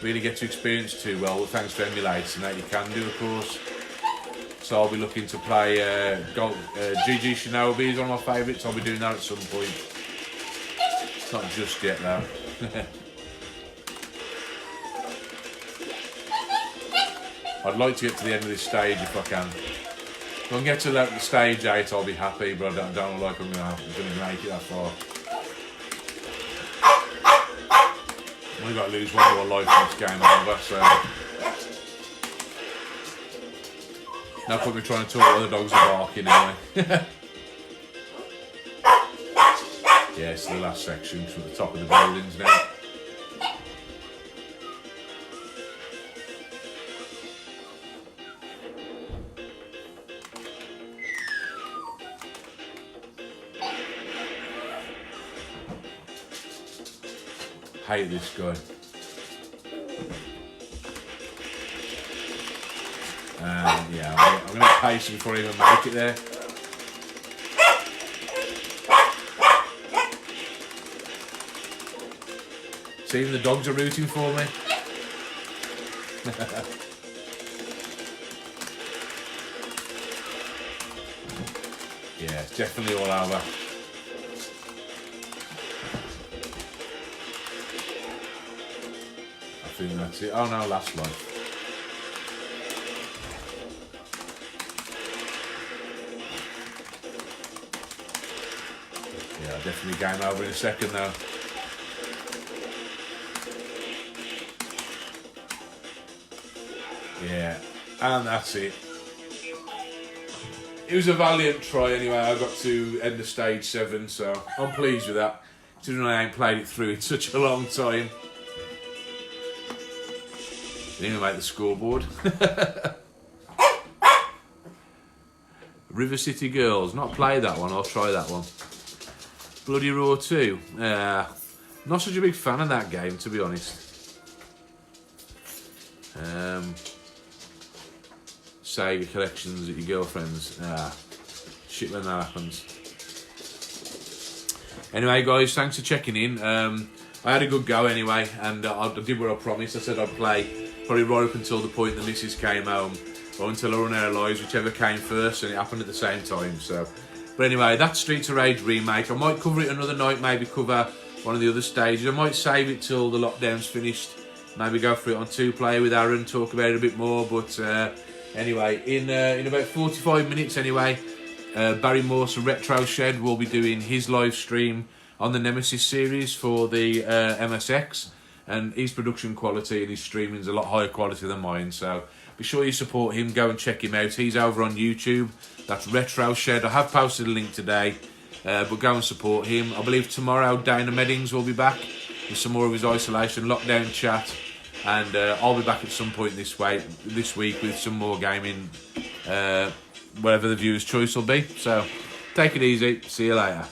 really get to experience too well, thanks to emulating that you can do, of course. So I'll be looking to play GG Shinobi is one of my favourites. I'll be doing that at some point. It's not just yet though. I'd like to get to the end of this stage if I can. If I can get to the stage 8, I'll be happy, but I don't look like I'm going to make it that far. I've only got to lose one more life in this game over, so... no point me trying to talk while the dogs are barking anyway. Yeah, it's the last section, to the top of the buildings now. Hate this guy. Yeah, I'm going to have patience before I even make it there. See, even the dogs are rooting for me. Yeah, it's definitely all over. I think that's it. Oh no, last life. Yeah, definitely game over in a second now. Yeah, and that's it. It was a valiant try anyway. I got to end of stage 7, so I'm pleased with that. Considering I ain't played it through in such a long time. Didn't even make the scoreboard. River City Girls, not played that one, I'll try that one. Bloody Raw 2. Not such a big fan of that game, to be honest. Save your collections at your girlfriend's. Shit when that happens. Anyway, guys, thanks for checking in. I had a good go anyway, and I did what I promised. I said I'd play probably right up until the point the missus came home, or until I run out of lives, whichever came first, and it happened at the same time. So, but anyway, that's Streets of Rage Remake. I might cover it another night, maybe cover one of the other stages. I might save it till the lockdown's finished, maybe go for it on 2-player with Aaron, talk about it a bit more. But anyway, in about 45 minutes anyway, Barry Morse and Retro Shed will be doing his live stream on the Nemesis series for the MSX, and his production quality and his streaming is a lot higher quality than mine, so be sure you support him, go and check him out. He's over on YouTube, that's Retro Shed. I have posted a link today, but go and support him. I believe tomorrow Dana Meddings will be back with some more of his isolation lockdown chat, and I'll be back at some point this week with some more gaming, whatever the viewer's choice will be. So take it easy, see you later.